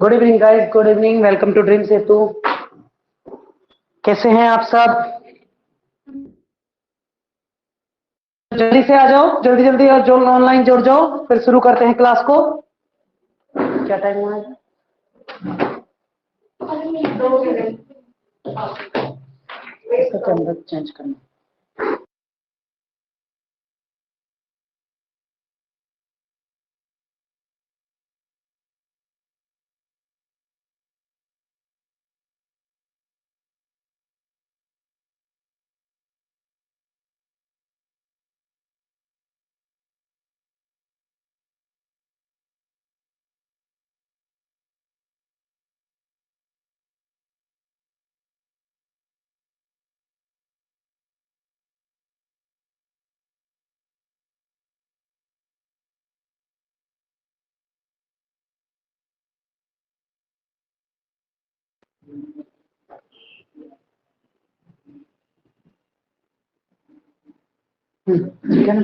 Good evening guys, good evening. Welcome to Dream Setu. कैसे हैं आप सब? जल्दी से आ जाओ, जल्दी जल्दी, और जो ऑनलाइन जुड़ जाओ, फिर शुरू करते हैं क्लास को। क्या टाइम हुआ है? 2 इसका कैमरा चेंज करना। ठीक है ना?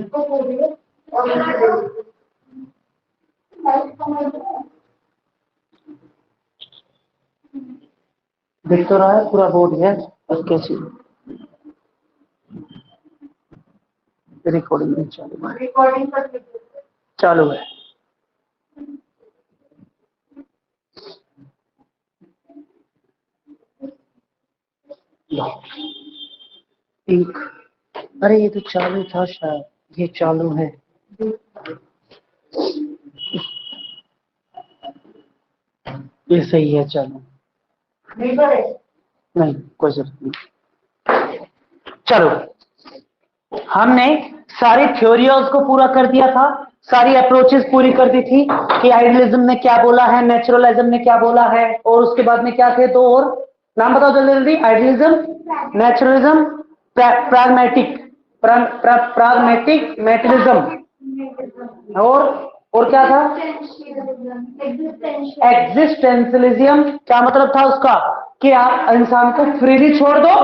दिख तो रहा है, पूरा बोर्ड है। बस कैसी रिकॉर्डिंग नहीं चालू है? रिकॉर्डिंग चालू है। एक, अरे ये तो चालू था शायद, ये चालू है। ये सही है, चालू नहीं, कोई जरूरत नहीं। चलो, हमने सारी थ्योरीज को पूरा कर दिया था, सारी अप्रोचेस पूरी कर दी थी कि आइडियलिज्म ने क्या बोला है, नेचुरलिज्म ने क्या बोला है, और उसके बाद में क्या थे। तो और नाम बताओ जल्दी जल्दी। Idealism, naturalism, pragmatic, pragmatic materialism, और क्या था? एग्जिस्टेंशलिज्म। क्या मतलब था उसका? कि आप इंसान को फ्रीली छोड़ दो,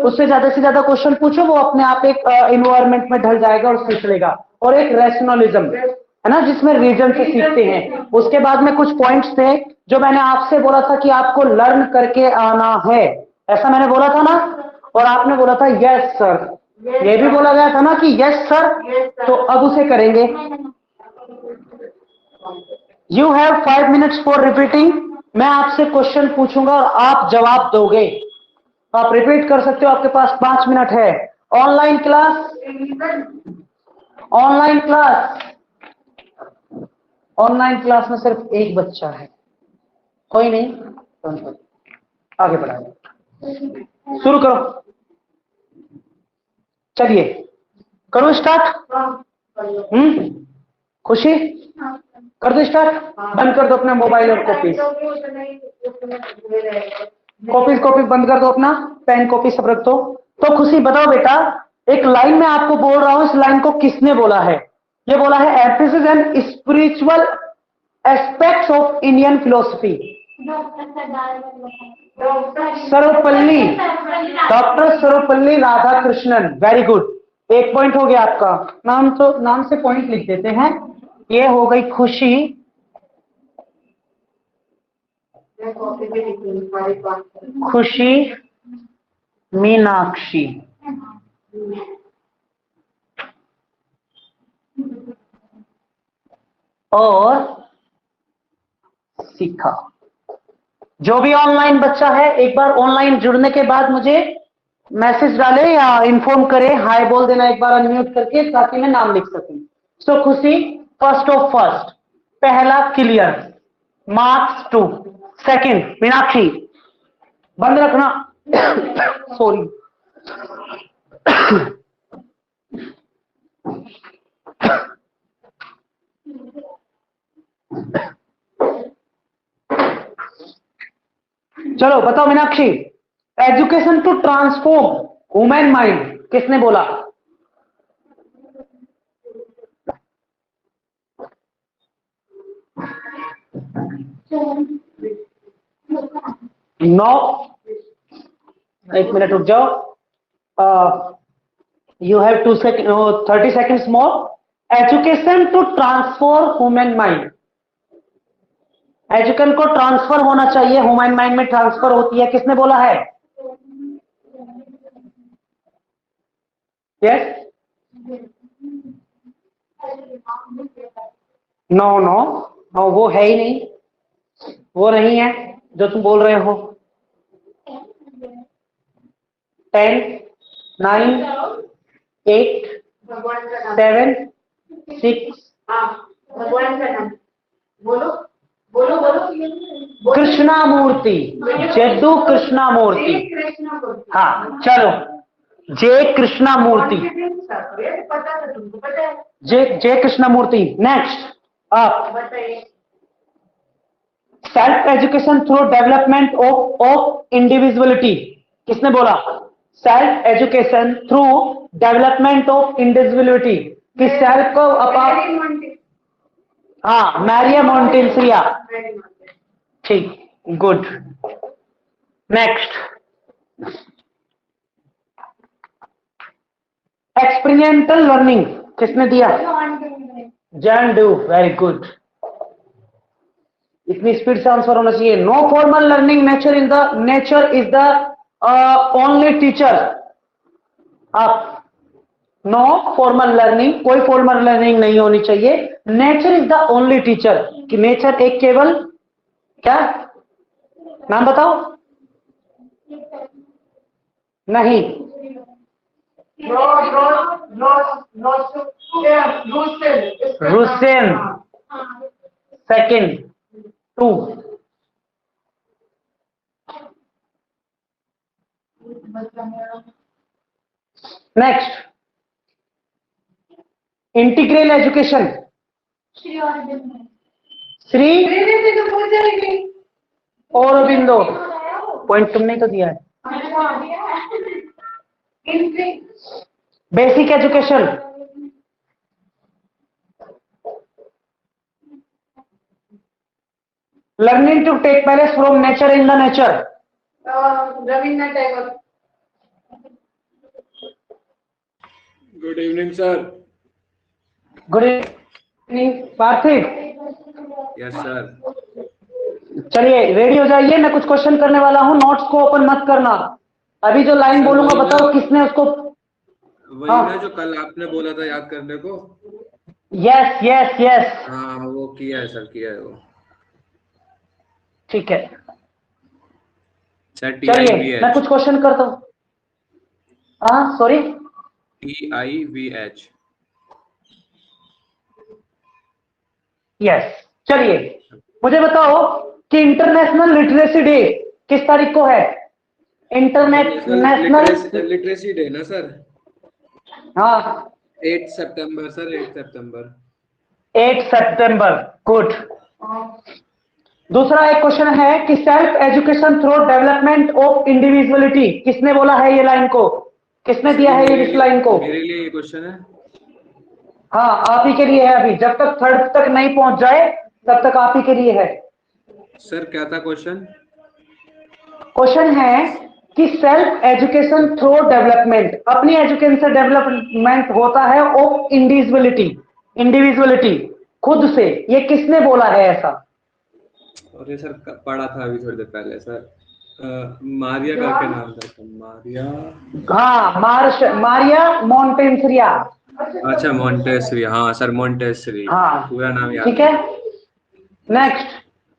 उससे ज्यादा से ज्यादा क्वेश्चन पूछो, वो अपने आप एक एनवायरनमेंट में ढल जाएगा और सीख लेगा। और एक रैशनलिज्म है ना, जिसमें रीजन से सीखते हैं। उसके बाद में कुछ पॉइंट्स थे जो मैंने आपसे बोला था कि आपको लर्न करके आना है, ऐसा मैंने बोला था ना, और आपने बोला था यस सर। ये भी बोला गया था ना कि यस सर, तो अब उसे करेंगे। You have 5 minutes for repeating. मैं आपसे क्वेश्चन पूछूंगा और आप जवाब दोगे। आप रिपीट कर सकते हो, आपके पास 5 मिनट है। Online class, online class, online class में सिर्फ एक बच्चा है, कोई नहीं। आगे बढ़ाओ, शुरू करो। चलिए करो स्टार्ट। खुशी, कर दो स्टार्ट। बंद कर दो अपना मोबाइल और कॉपीज, कॉपीज बंद कर दो, अपना पेन कॉपी सब रख दो। तो खुशी बताओ बेटा, एक लाइन में आपको बोल रहा हूं, इस लाइन को किसने बोला है? ये बोला है ethics and spiritual aspects of Indian philosophy. Sarvepalli, doctor Sarvepalli Radhakrishnan. Very good, 1 point हो गया आपका। नाम से पॉइंट लिख देते हैं। ये हो गई खुशी, खुशी मीनाक्षी, और सीखा। जो भी ऑनलाइन बच्चा है, एक बार ऑनलाइन जुड़ने के बाद मुझे मैसेज डाले या इन्फॉर्म करे, हाय बोल देना एक बार अनम्यूट करके, ताकि मैं नाम लिख सकूं। So Khushi, first of first, पहला क्लियर, मार्क्स 2। सेकंड मीनाक्षी, बंद रखना। सॉरी। चलो बताओ Meenakshi, education to transform human mind किसने बोला? नो, 1 मिनट रुक जाओ। You have 30 seconds more. Education to transform human mind, education को ट्रांसफर होना चाहिए, ह्यूमन माइंड में ट्रांसफर होती है, किसने बोला है? यस, नो नो नो, वो है ही नहीं, वो नहीं है जो तुम बोल रहे हो। 10, 9, 8, 7, 6, भगवान का नाम बोलो बोलो बोलो। कृष्णामूर्ति, जद्दू कृष्णामूर्ति। हाँ चलो, जय कृष्णामूर्ति, पता था तुमको, पता है। जय कृष्णामूर्ति। नेक्स्ट आप, बताइए। Self education through development of individuality, किसने बोला? Self education through development of individuality, कि सेल्फ को हाँ, मैरिया मोंटेसिया, ठीक, गुड। नेक्स्ट, एक्सपीरियंटल लर्निंग, किसने दिया? John Dewey, very good. इतनी स्पीड से आंसर होना चाहिए। No formal learning, nature is the only teacher. आप, नो फॉर्मल लर्निंग, कोई फॉर्मल लर्निंग नहीं होनी चाहिए, nature is the only teacher, कि नेचर एक केवल, क्या नाम बताओ? नहीं, Rousseau, second, 2, next, integral education, Shri Aurobindo, point तुमने तो दिया है। Basic education, learning to take place from nature in the nature, Rabindranath Tagore. Good evening sir. Good evening Parthiv. Yes sir. चलिए रेडी हो जाइए, मैं कुछ क्वेश्चन करने वाला हूं, नोट्स को ओपन मत करना। अभी जो लाइन सर, बोलूंगा वही बताओ किसने उसको, वही हाँ, ना जो कल आपने बोला था याद करने को। यस यस यस, हाँ वो किया है सर, किया है वो। ठीक है, सर चलिए मैं कुछ क्वेश्चन करता हूँ। हाँ सॉरी, TIVH। यस। चलिए मुझे बताओ कि इंटरनेशनल लिटरेसी डे किस तारीख को है? इंटरनेशनल लिटरेसी डे ना सर? हाँ, 8 सितंबर सर, 8 सितंबर। 8 सितंबर, गुड। दूसरा एक क्वेश्चन है कि self education through development of individuality, किसने बोला है ये लाइन को? किसने दिया है ये इस लाइन को? मेरे लिए ये क्वेश्चन है। हाँ आप ही के लिए है, अभी जब तक थर्ड तक नहीं पहुंच जाए तब तक आप ही के लिए है। सर क्या था क्वेश्चन? क्वेश्चन है कि सेल्फ एजुकेशन थ्रू डेवलपमेंट, अपनी एजुकेशन से डेवलपमेंट होता है ऑफ इंडिविजुअलिटी, खुद से, ये किसने बोला है ऐसा? अरे सर पढ़ा था अभी थोड़ी देर पहले सर, मारिया करके नाम था सर, मारिया। हाँ, मारिया मोंटेसरिया। अच्छा मोंटेसरी, हाँ सर मोंटेसरी, हाँ पूरा नाम याद ठीक है। Next,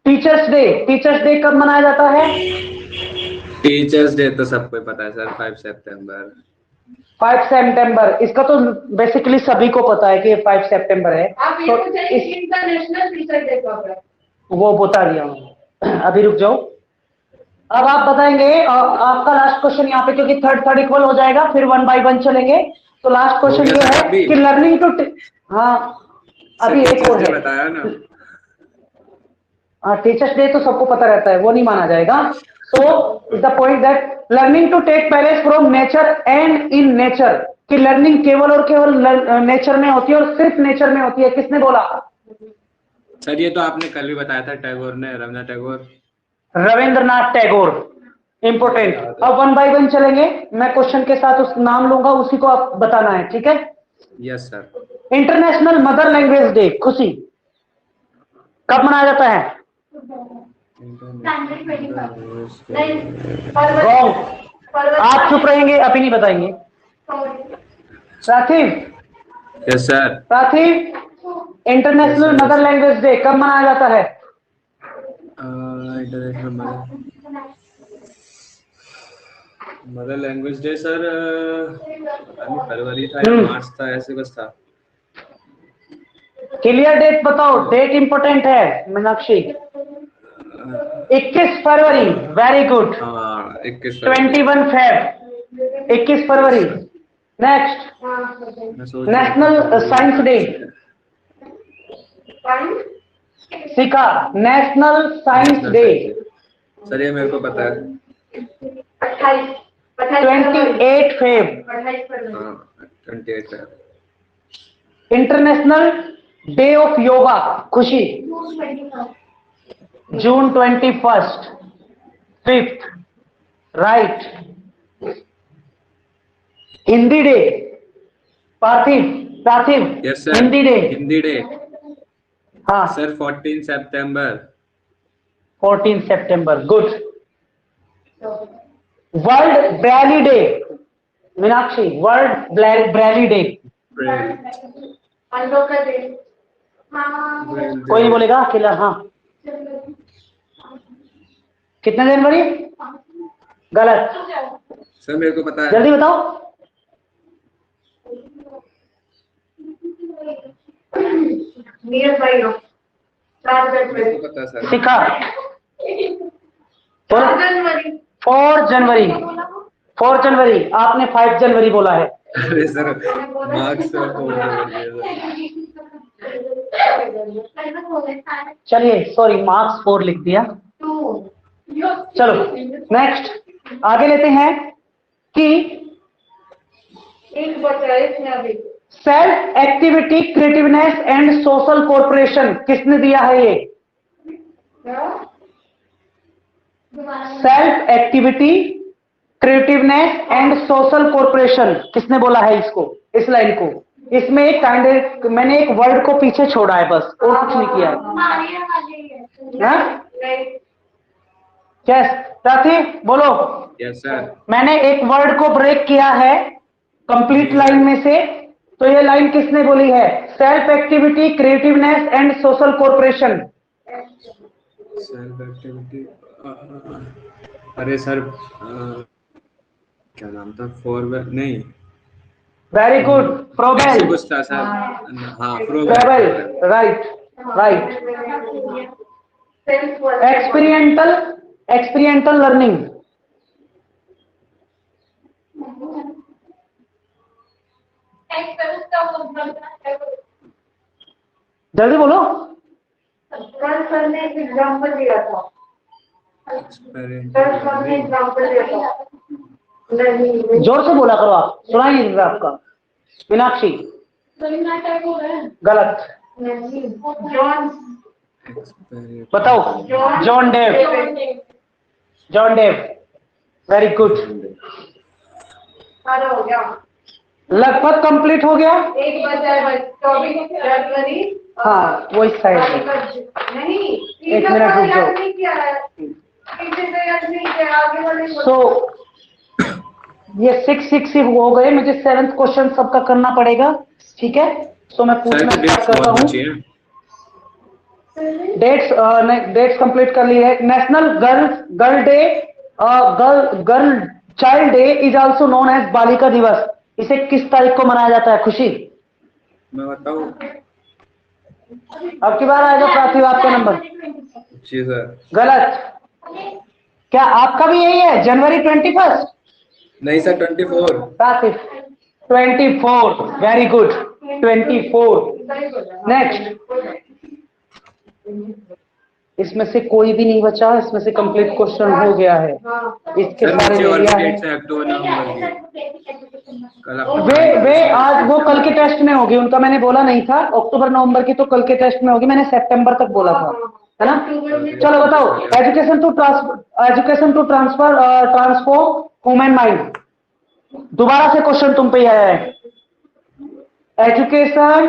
teachers day, teachers day कब मनाया जाता है? टीचर्स डे तो सबको पता है सर, 5 सितंबर। 5 सितंबर, इसका तो बेसिकली सभी को पता है कि ये 5 सितंबर है। तो इंटरनेशनल टीचर डे कब है? वो बता दिया हूँ, अभी रुक जाओ। अब आप बताएंगे, आपका लास्ट क्वेश्चन यहाँ पे, क्योंकि थर्ड इक्वल हो जाएगा, फिर 1 बाय 1 चलेंगे। तो लास्ट क्वेश्चन ये है कि लर्निंग टू, हाँ अभी एक और है, बताया ना। हाँ टीचर्स डे तो सबको पता रहता है, वो नहीं माना जाएगा। So the point that learning to take place from nature and in nature, कि लर्निंग केवल और केवल नेचर में होती है और सिर्फ नेचर में होती है, किसने बोला? सर ये तो आपने कल भी बताया था, टैगोर ने, रविन्द्रनाथ टैगोर। रविंद्रनाथ टैगोर, इंपोर्टेंट। अब 1 बाय 1 चलेंगे, मैं क्वेश्चन के साथ उस नाम लूंगा, उसी को आप बताना है, ठीक है? Yes sir. International mother language day, खुशी, कब मनाया जाता है? नहीं, फरवरी रॉन्ग। आप चुप रहेंगे, अभी नहीं बताएंगे। Parthiv, yes sir. Parthiv, international Yes, sir. Mother language day कब मनाया जाता है? International mother language day sir, पता नहीं फरवरी था या मार्च था, ऐसे कुछ था। क्लियर डेट बताओ, डेट इंपॉर्टेंट है मीनाक्षी। 21 फरवरी, वेरी गुड। हाँ 21 21 फेब, 21 फरवरी। नेक्स्ट, मैं सोच रहा था नेशनल फरवरी। Science day. सीखा, नेशनल साइंस डे। सर ये मेरे को पता है। 28 फेब। 28 फरवरी। हाँ 28 है। International day of yoga, Khushi, June 21, 5th, right. Hindi day, Parthiv, Parthiv, yes sir. Hindi day. Hindi day हाँ सर 14 सितंबर। 14 सितंबर, good. World Braille day, Meenakshi, world Braille day. अंडों का डे। हाँ। कोई नहीं बोलेगा अकेला। हाँ, कितने जनवरी? गलत, सर मेरे को पता है। जल्दी बताओ। नियर बाई हो। 4 मेरे जनवरी। को पता है सर। सीखा, 4 जनवरी। 4 जनवरी, 4 जनवरी। आपने 5 जनवरी बोला है। अरे सर मार्क्स तो 4 जनवरी है। चलिए, सॉरी, मार्क्स 4 लिख दिया। चलो नेक्स्ट आगे लेते हैं कि एक बचा है इसमें अभी। Self activity creativeness and social corporation किसने दिया है? ये self activity creativeness and social corporation किसने बोला है इसको, इस लाइन को? इसमें एक काइंड, मैंने एक वर्ड को पीछे छोड़ा है बस, और कुछ नहीं किया है। यस, साथी बोलो। Yes sir. मैंने एक वर्ड को ब्रेक किया है कंप्लीट लाइन में से, तो ये लाइन किसने बोली है? Self activity creativeness and social corporation. Self activity, अरे सर क्या नाम था? फॉरवर्ड नहीं, वेरी गुड, ऐसे प्रोबेल। कुछ था सर। हाँ प्रोबेल, राइट राइट। एक्सपीरियंटल, एक्सपीरियंटल लर्निंग। जल्दी बोलो। कल सर ने एक एग्जाम्पल दिया था। कल सर ने एग्जाम्पल दिया था। नहीं, जोर से बोला करो, आप सुनाई नहीं दे रहा आपका। मीनाक्षी, गलत। जॉन। बताओ। John Dave, John Dave, very good. सारा हो गया। लगभग कंप्लीट हो गया। एक बचा है 24 जनवरी। हाँ वो इस साइड में। नहीं, एक मिनट रुक जाओ। नहीं किया है। नहीं किया, आगे वाले को- सो ये 6 ही हो गए, मुझे 7th क्वेश्चन सबका करना पड़ेगा, ठीक है? सो मैं पूछना स्टार्ट करता हूँ। डेट्स कंप्लीट कर ली है। National girl day, girl child day is also known as Balika Diwas. इसे किस तारीख को मनाया जाता है? खुशी, मैं बताऊं? अब की बार आएगा पार्थिव आपका नंबर। जी सर। गलत। क्या आपका भी यही है, जनवरी 21? नहीं सर 24। पार्थिव 24, वेरी गुड, 24। नेक्स्ट, इसमें से कोई भी नहीं बचा, इसमें से कंप्लीट क्वेश्चन हो गया है। इसके सर सारे नीचे ले और लिया भी है। डेट्स हैं अक्टूबर नवंबर की। कल आपको वे आज वो कल के टेस्ट में होगी, उनका मैंने बोला नहीं था। अक्टूबर नवंबर की तो कल के टेस्ट में होगी, मैंने सितंबर तक बोला था, है ना? चलो बताओ। Education to transform human mind. दोबारा से क्वेश्चन तुम पे ही आया है। Education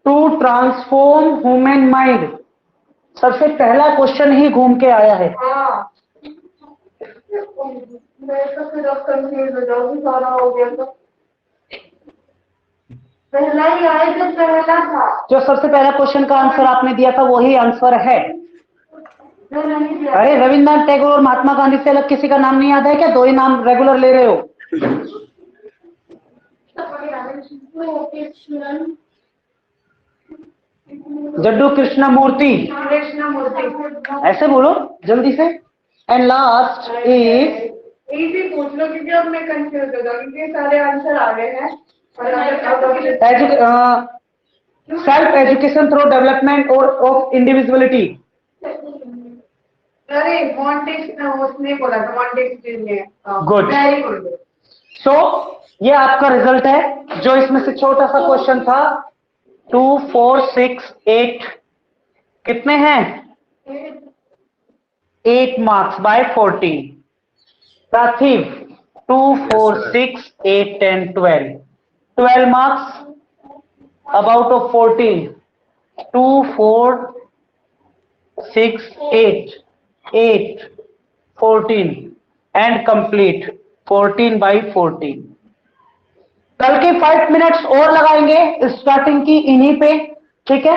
to transform human mind सबसे पहला क्वेश्चन ही घूम के आया है। हाँ, मैं तो फिर अब कंफ्यूज हो जाऊंगी, सारा हो गया तो पहला ही आया जो पहला था। जो सबसे पहला क्वेश्चन का आंसर आपने दिया था वही आंसर है। जो नहीं दिया। अरे रविन्द्रनाथ टैगोर और महात्मा गांधी से अलग किसी का नाम नहीं याद है क्या? दो ही नाम रेगुलर ले रहे हो। जड्डू कृष्णमूर्ति, कृष्णमूर्ति। ऐसे बोलो जल्दी से। एंड लास्ट इज इजी पूछ लो क्योंकि अब मैं कंफ्यूज हो जाऊंगी क्योंकि सारे आंसर आ गए हैं और सेल्फ एजुकेशन थ्रू डेवलपमेंट और ऑफ इंडिविजुअलिटी। अरे मॉन्टेस्क उसने बोला था, मॉन्टेस्क्यू ने। Good. Very good. सो ये आपका रिजल्ट है, जो इसमें से छोटा सा क्वेश्चन था। 2 4 6 8 कितने हैं? 8 marks bye 14। Parthiv 2 4 6 8 10 12 marks about of 14। 2 4 6 8 8 14 and complete 14 by 14। कल के 5 मिनट्स और लगाएंगे स्टार्टिंग की इन्हीं पे, ठीक है।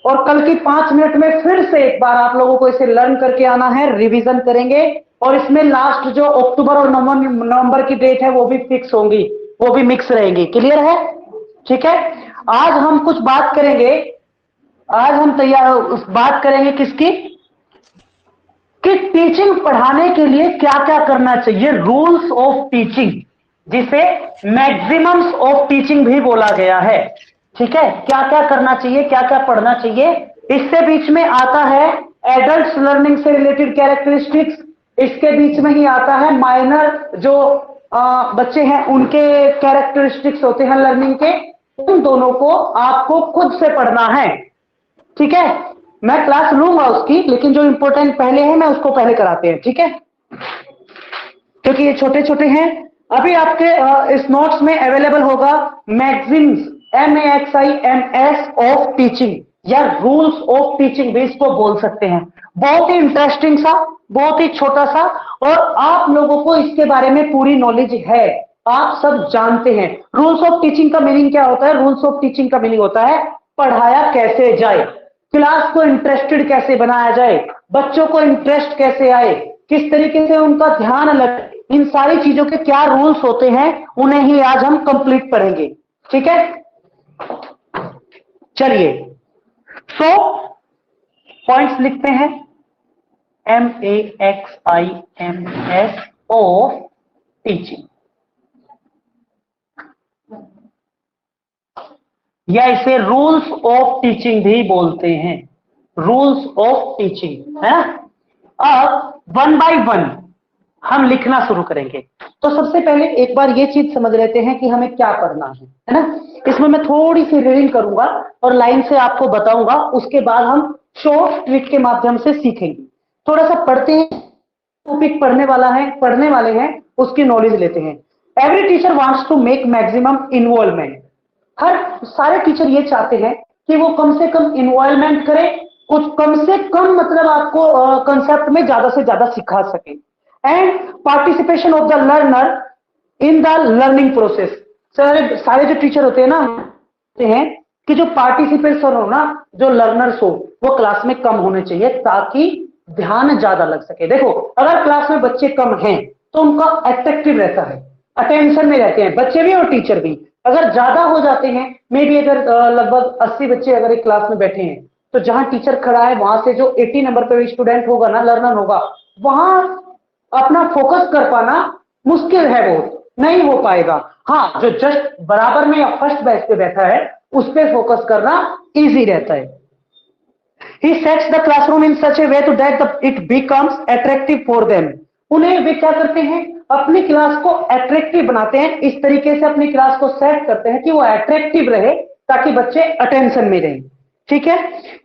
और कल की 5 मिनट में फिर से एक बार आप लोगों को इसे लर्न करके आना है, रिवीजन करेंगे। और इसमें लास्ट जो अक्टूबर और नवंबर की डेट है वो भी फिक्स होंगी, वो भी मिक्स रहेंगी। क्लियर है? ठीक है। आज हम कुछ बात करेंगे, आज हम बात करेंगे किसकी, कि टीचिंग पढ़ाने के लिए क्या क्या करना चाहिए, रूल्स ऑफ टीचिंग, जिसे मैक्सिमम्स ऑफ टीचिंग भी बोला गया है। ठीक है, क्या क्या करना चाहिए, क्या क्या पढ़ना चाहिए। इससे बीच में आता है एडल्ट लर्निंग से रिलेटेड कैरेक्टरिस्टिक्स, इसके बीच में ही आता है माइनर जो बच्चे हैं उनके कैरेक्टरिस्टिक्स होते हैं लर्निंग के। उन दोनों को आपको खुद से पढ़ना है, ठीक है। मैं क्लास लूंगा उसकी, लेकिन जो इंपॉर्टेंट पहले है मैं उसको पहले कराते हैं, ठीक है, क्योंकि ये छोटे छोटे हैं। अभी आपके इस नोट्स में अवेलेबल होगा मैगजीन्स MAXIMS ऑफ टीचिंग, या रूल्स ऑफ टीचिंग भी इसको बोल सकते हैं। बहुत ही इंटरेस्टिंग सा, बहुत ही छोटा सा, और आप लोगों को इसके बारे में पूरी नॉलेज है, आप सब जानते हैं। रूल्स ऑफ टीचिंग का मीनिंग क्या होता है? रूल्स ऑफ टीचिंग का मीनिंग होता है पढ़ाया कैसे जाए, क्लास को इंटरेस्टेड कैसे बनाया जाए, बच्चों को इंटरेस्ट कैसे आए, किस तरीके से उनका ध्यान लगे, इन सारी चीजों के क्या रूल्स होते हैं उन्हें ही आज हम कंप्लीट पढ़ेंगे, ठीक है। चलिए, सो पॉइंट्स लिखते हैं। MAXIMS ऑफ टीचिंग, या इसे रूल्स ऑफ टीचिंग भी बोलते हैं, रूल्स ऑफ टीचिंग है। अब 1 बाय 1 हम लिखना शुरू करेंगे। तो सबसे पहले एक बार ये चीज समझ लेते हैं कि हमें क्या पढ़ना है ना। इसमें मैं थोड़ी सी रीडिंग करूंगा और लाइन से आपको बताऊंगा, उसके बाद हम शॉर्ट ट्रिक के माध्यम से सीखेंगे। थोड़ा सा पढ़ते हैं, टॉपिक पढ़ने वाले हैं, उसकी नॉलेज लेते हैं। Every teacher wants to make maximum involvement. हर सारे टीचर ये चाहते हैं कि वो कम से कम इन्वॉल्वमेंट करें, कुछ कम से कम मतलब आपको कंसेप्ट में ज्यादा से ज्यादा सिखा सके। And participation of the learner in the learning process. सारे जो टीचर होते हैं ना, हैं कि जो पार्टिसिपेशन हो ना, जो लर्नर्स हो वो क्लास में कम होने चाहिए ताकि ध्यान ज्यादा लग सके। देखो, अगर क्लास में बच्चे कम हैं तो उनका अट्रैक्टिव रहता है, अटेंशन में रहते हैं बच्चे भी और टीचर भी। अगर ज्यादा हो जाते हैं, मे बी अगर लगभग 80 बच्चे अगर एक क्लास में बैठे हैं, तो जहां टीचर खड़ा है वहां से जो 80 नंबर पे स्टूडेंट होगा ना, लर्नर होगा, वहां अपना फोकस कर पाना मुश्किल है, वो नहीं हो पाएगा। हाँ, जो जस्ट बराबर में या फर्स्ट बेंच पे बैठा है उस पे फोकस करना इजी रहता है। He sets the classroom in such a way to that it becomes attractive for them। उन्हें वे क्या करते हैं, अपनी क्लास को अट्रैक्टिव बनाते हैं, इस तरीके से अपनी क्लास को सेट करते हैं कि वो अट्रैक्टिव रहे ताकि बच्चे अटेंशन में रहें, ठीक है।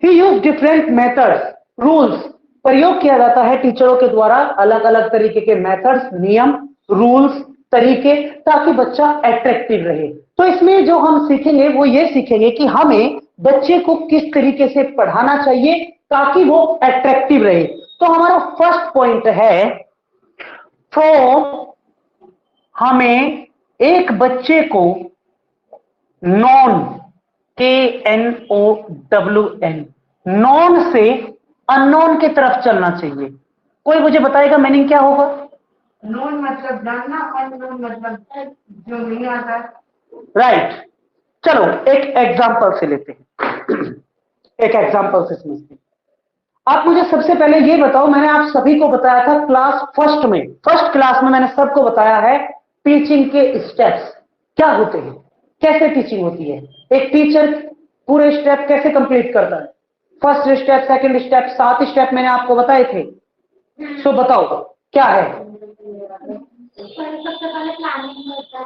He used different methods, rules प्रयोग किया जाता है टीचरों के द्वारा, अलग अलग तरीके के मेथड्स, नियम, रूल्स, तरीके, ताकि बच्चा अट्रैक्टिव रहे। तो इसमें जो हम सीखेंगे वो ये सीखेंगे कि हमें बच्चे को किस तरीके से पढ़ाना चाहिए, ताकि वो अट्रैक्टिव रहे। तो हमारा फर्स्ट पॉइंट है, तो हमें एक बच्चे को नॉन, KNOWN, नॉन से अननोन की तरफ चलना चाहिए। कोई मुझे बताएगा मीनिंग क्या होगा? नॉन मतलब जानना, अननोन मतलब जो नहीं आता। राइट। चलो एक एग्जांपल से लेते हैं, एक एग्जांपल से समझते हैं। आप मुझे सबसे पहले ये बताओ, मैंने आप सभी को बताया था क्लास फर्स्ट में, फर्स्ट क्लास में मैंने सबको बताया है टीचिंग के स्टेप्स क्या होते हैं, कैसे टीचिंग होती है, एक टीचर पूरे स्टेप कैसे कंप्लीट करता है, first step, second step, 7 step मैंने आपको बताए थे। सो बताओ क्या है? सबसे पहले प्लानिंग होता है।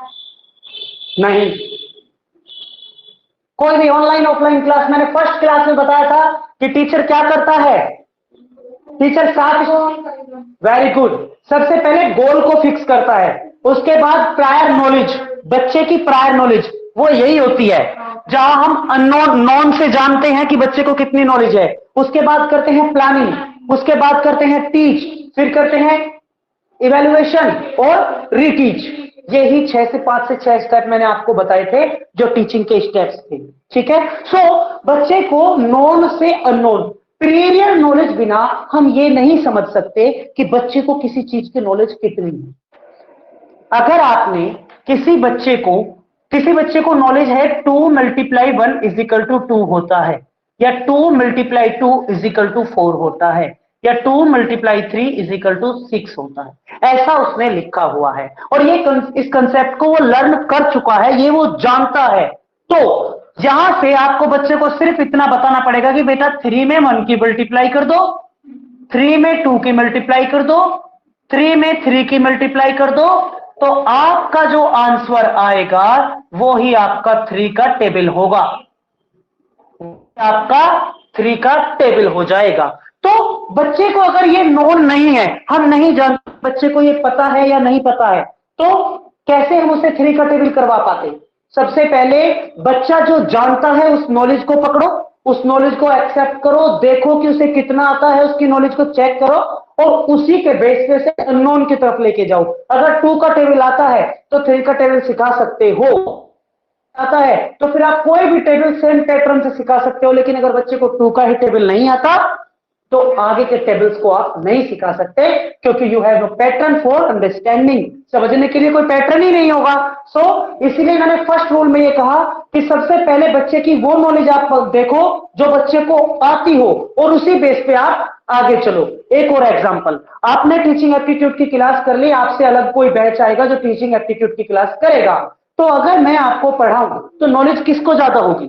नहीं, कोई भी ऑनलाइन ऑफलाइन क्लास, मैंने फर्स्ट क्लास में बताया था कि टीचर क्या करता है, टीचर 7, वेरी गुड, सबसे पहले गोल को फिक्स करता है, उसके बाद प्रायर नॉलेज, बच्चे की प्रायर नॉलेज वो यही होती है जहां हम अननोन नॉन से जानते हैं कि बच्चे को कितनी नॉलेज है, उसके बाद करते हैं प्लानिंग, उसके बाद करते हैं टीच, फिर करते हैं इवैल्यूएशन और रीटीच। यही 6 से 5 से 6 स्टेप मैंने आपको बताए थे जो टीचिंग के स्टेप्स थे। ठीक है, सो बच्चे को नॉन से अननोन, प्रीवियर नॉलेज बिना हम ये नहीं समझ सकते कि बच्चे को किसी चीज की नॉलेज कितनी है। अगर आपने किसी बच्चे को नॉलेज है 2 × 1 = 2 होता है, या 2 × 2 = 4 होता है, या 2 × 3 = 6 होता है, ऐसा उसने लिखा हुआ है और ये इस कंसेप्ट को वो लर्न कर चुका है, ये वो जानता है। तो यहां से आपको बच्चे को सिर्फ इतना बताना पड़ेगा कि बेटा 3 में 1 की मल्टीप्लाई कर दो, 3 में 2 की मल्टीप्लाई कर दो, 3 में 3 की मल्टीप्लाई कर दो, तो आपका जो आंसर आएगा वो ही आपका 3 का टेबल होगा, आपका 3 का टेबल हो जाएगा। तो बच्चे को अगर ये नोन नहीं है, हम नहीं जानते बच्चे को ये पता है या नहीं पता है, तो कैसे हम उसे 3 का टेबल करवा पाते? सबसे पहले बच्चा जो जानता है उस नॉलेज को पकड़ो, उस नॉलेज को एक्सेप्ट करो, देखो कि उसे कितना आता है, उसकी नॉलेज को चेक करो और उसी के बेस पे से अननोन की तरफ लेके जाओ। अगर 2 का टेबल आता है तो 3 का टेबल सिखा सकते हो, आता है तो फिर आप कोई भी टेबल सेम पैटर्न से सिखा सकते हो। लेकिन अगर बच्चे को 2 का ही टेबल नहीं आता तो आगे के टेबल्स को आप नहीं सिखा सकते, क्योंकि you have no pattern for understanding, समझने के लिए कोई पैटर्न ही नहीं होगा। सो इसीलिए मैंने फर्स्ट रूल में ये कहा कि सबसे पहले बच्चे की वो नॉलेज आप देखो जो बच्चे को आती हो और उसी बेस पे आप आगे चलो। एक और एग्जांपल, आपने टीचिंग एप्टीट्यूड की क्लास कर ली, आपसे अलग कोई बैच आएगा जो टीचिंग एप्टीट्यूड की क्लास करेगा, तो अगर मैं आपको पढ़ाऊं तो नॉलेज किसको ज्यादा होगी?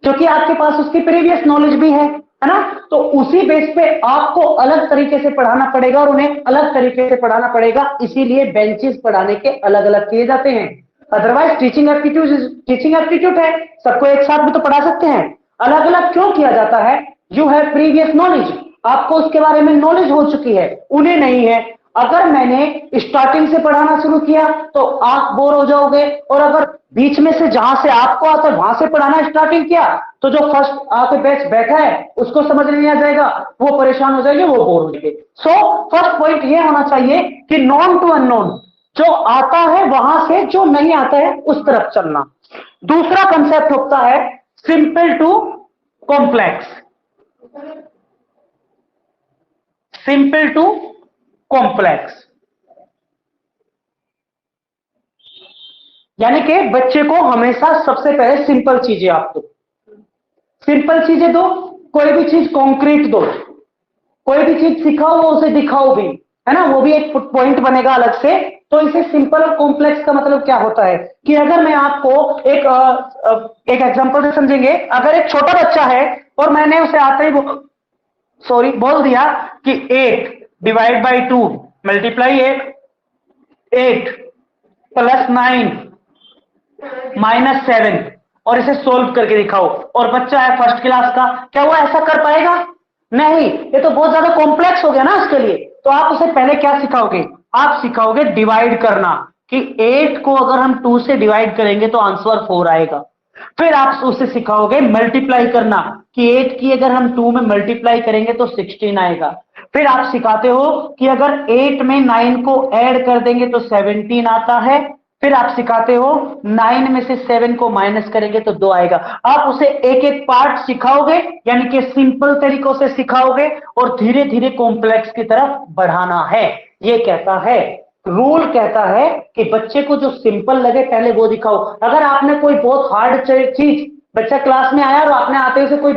क्योंकि आपके पास उसकी प्रीवियस नॉलेज भी है ना, तो उसी बेस पे आपको अलग तरीके से पढ़ाना पड़ेगा और उन्हें अलग तरीके से पढ़ाना पड़ेगा। इसीलिए बेंचेस पढ़ाने के अलग अलग किए जाते हैं। अदरवाइज टीचिंग एप्टीट्यूड है, सबको एक साथ में तो पढ़ा सकते हैं। अलग अलग क्यों किया जाता है? यू हैव प्रीवियस नॉलेज, आपको उसके बारे में नॉलेज हो चुकी है, उन्हें नहीं है। अगर मैंने स्टार्टिंग से पढ़ाना शुरू किया तो आप बोर हो जाओगे, और अगर बीच में से जहां से आपको आता है वहां से पढ़ाना स्टार्टिंग किया तो जो फर्स्ट आके बैच बैठा है उसको समझ नहीं आ जाएगा, वो परेशान हो जाएंगे, वो बोर हो जाएंगे। सो फर्स्ट पॉइंट ये होना चाहिए कि नॉन टू अननोन, जो आता है वहां से, जो नहीं आता है उस तरफ चलना। दूसरा कंसेप्ट होता है simple to complex, simple to complex, यानी कि बच्चे को हमेशा सबसे पहले सिंपल चीजें आप दो, सिंपल चीजें दो, कोई भी चीज कॉन्क्रीट दो, कोई भी चीज सिखाओ वो उसे दिखाओ भी, है ना, वो भी एक पॉइंट बनेगा अलग से। तो इसे सिंपल और कॉम्प्लेक्स का मतलब क्या होता है कि अगर मैं आपको एक एग्जांपल से समझेंगे, अगर एक छोटा बच्चा है और मैंने उसे आते ही बोल दिया कि 8 डिवाइड बाई 2 मल्टीप्लाई 8 प्लस 9 -7 और इसे सोल्व करके दिखाओ, और बच्चा है फर्स्ट क्लास का, क्या वो ऐसा कर पाएगा? नहीं, ये तो बहुत ज्यादा कॉम्प्लेक्स हो गया ना उसके लिए। तो आप उसे पहले क्या सिखाओगे? आप सिखाओगे डिवाइड करना, कि 8 को अगर हम 2 से डिवाइड करेंगे तो आंसर 4 आएगा। फिर आप उसे सिखाओगे मल्टीप्लाई करना कि 8 की अगर हम 2 में मल्टीप्लाई करेंगे तो 16 आएगा। फिर आप सिखाते हो कि अगर 8 में 9 को ऐड कर देंगे तो 17 आता है। फिर आप सिखाते हो 9 में से 7 को माइनस करेंगे तो 2 आएगा। आप उसे एक एक पार्ट सिखाओगे, यानी कि सिंपल तरीकों से सिखाओगे और धीरे धीरे कॉम्प्लेक्स की तरफ बढ़ाना है। ये कहता है, रूल कहता है कि बच्चे को जो सिंपल लगे पहले वो दिखाओ। अगर आपने कोई बहुत हार्ड चीज, बच्चा क्लास में आया और आपने आते हुए कोई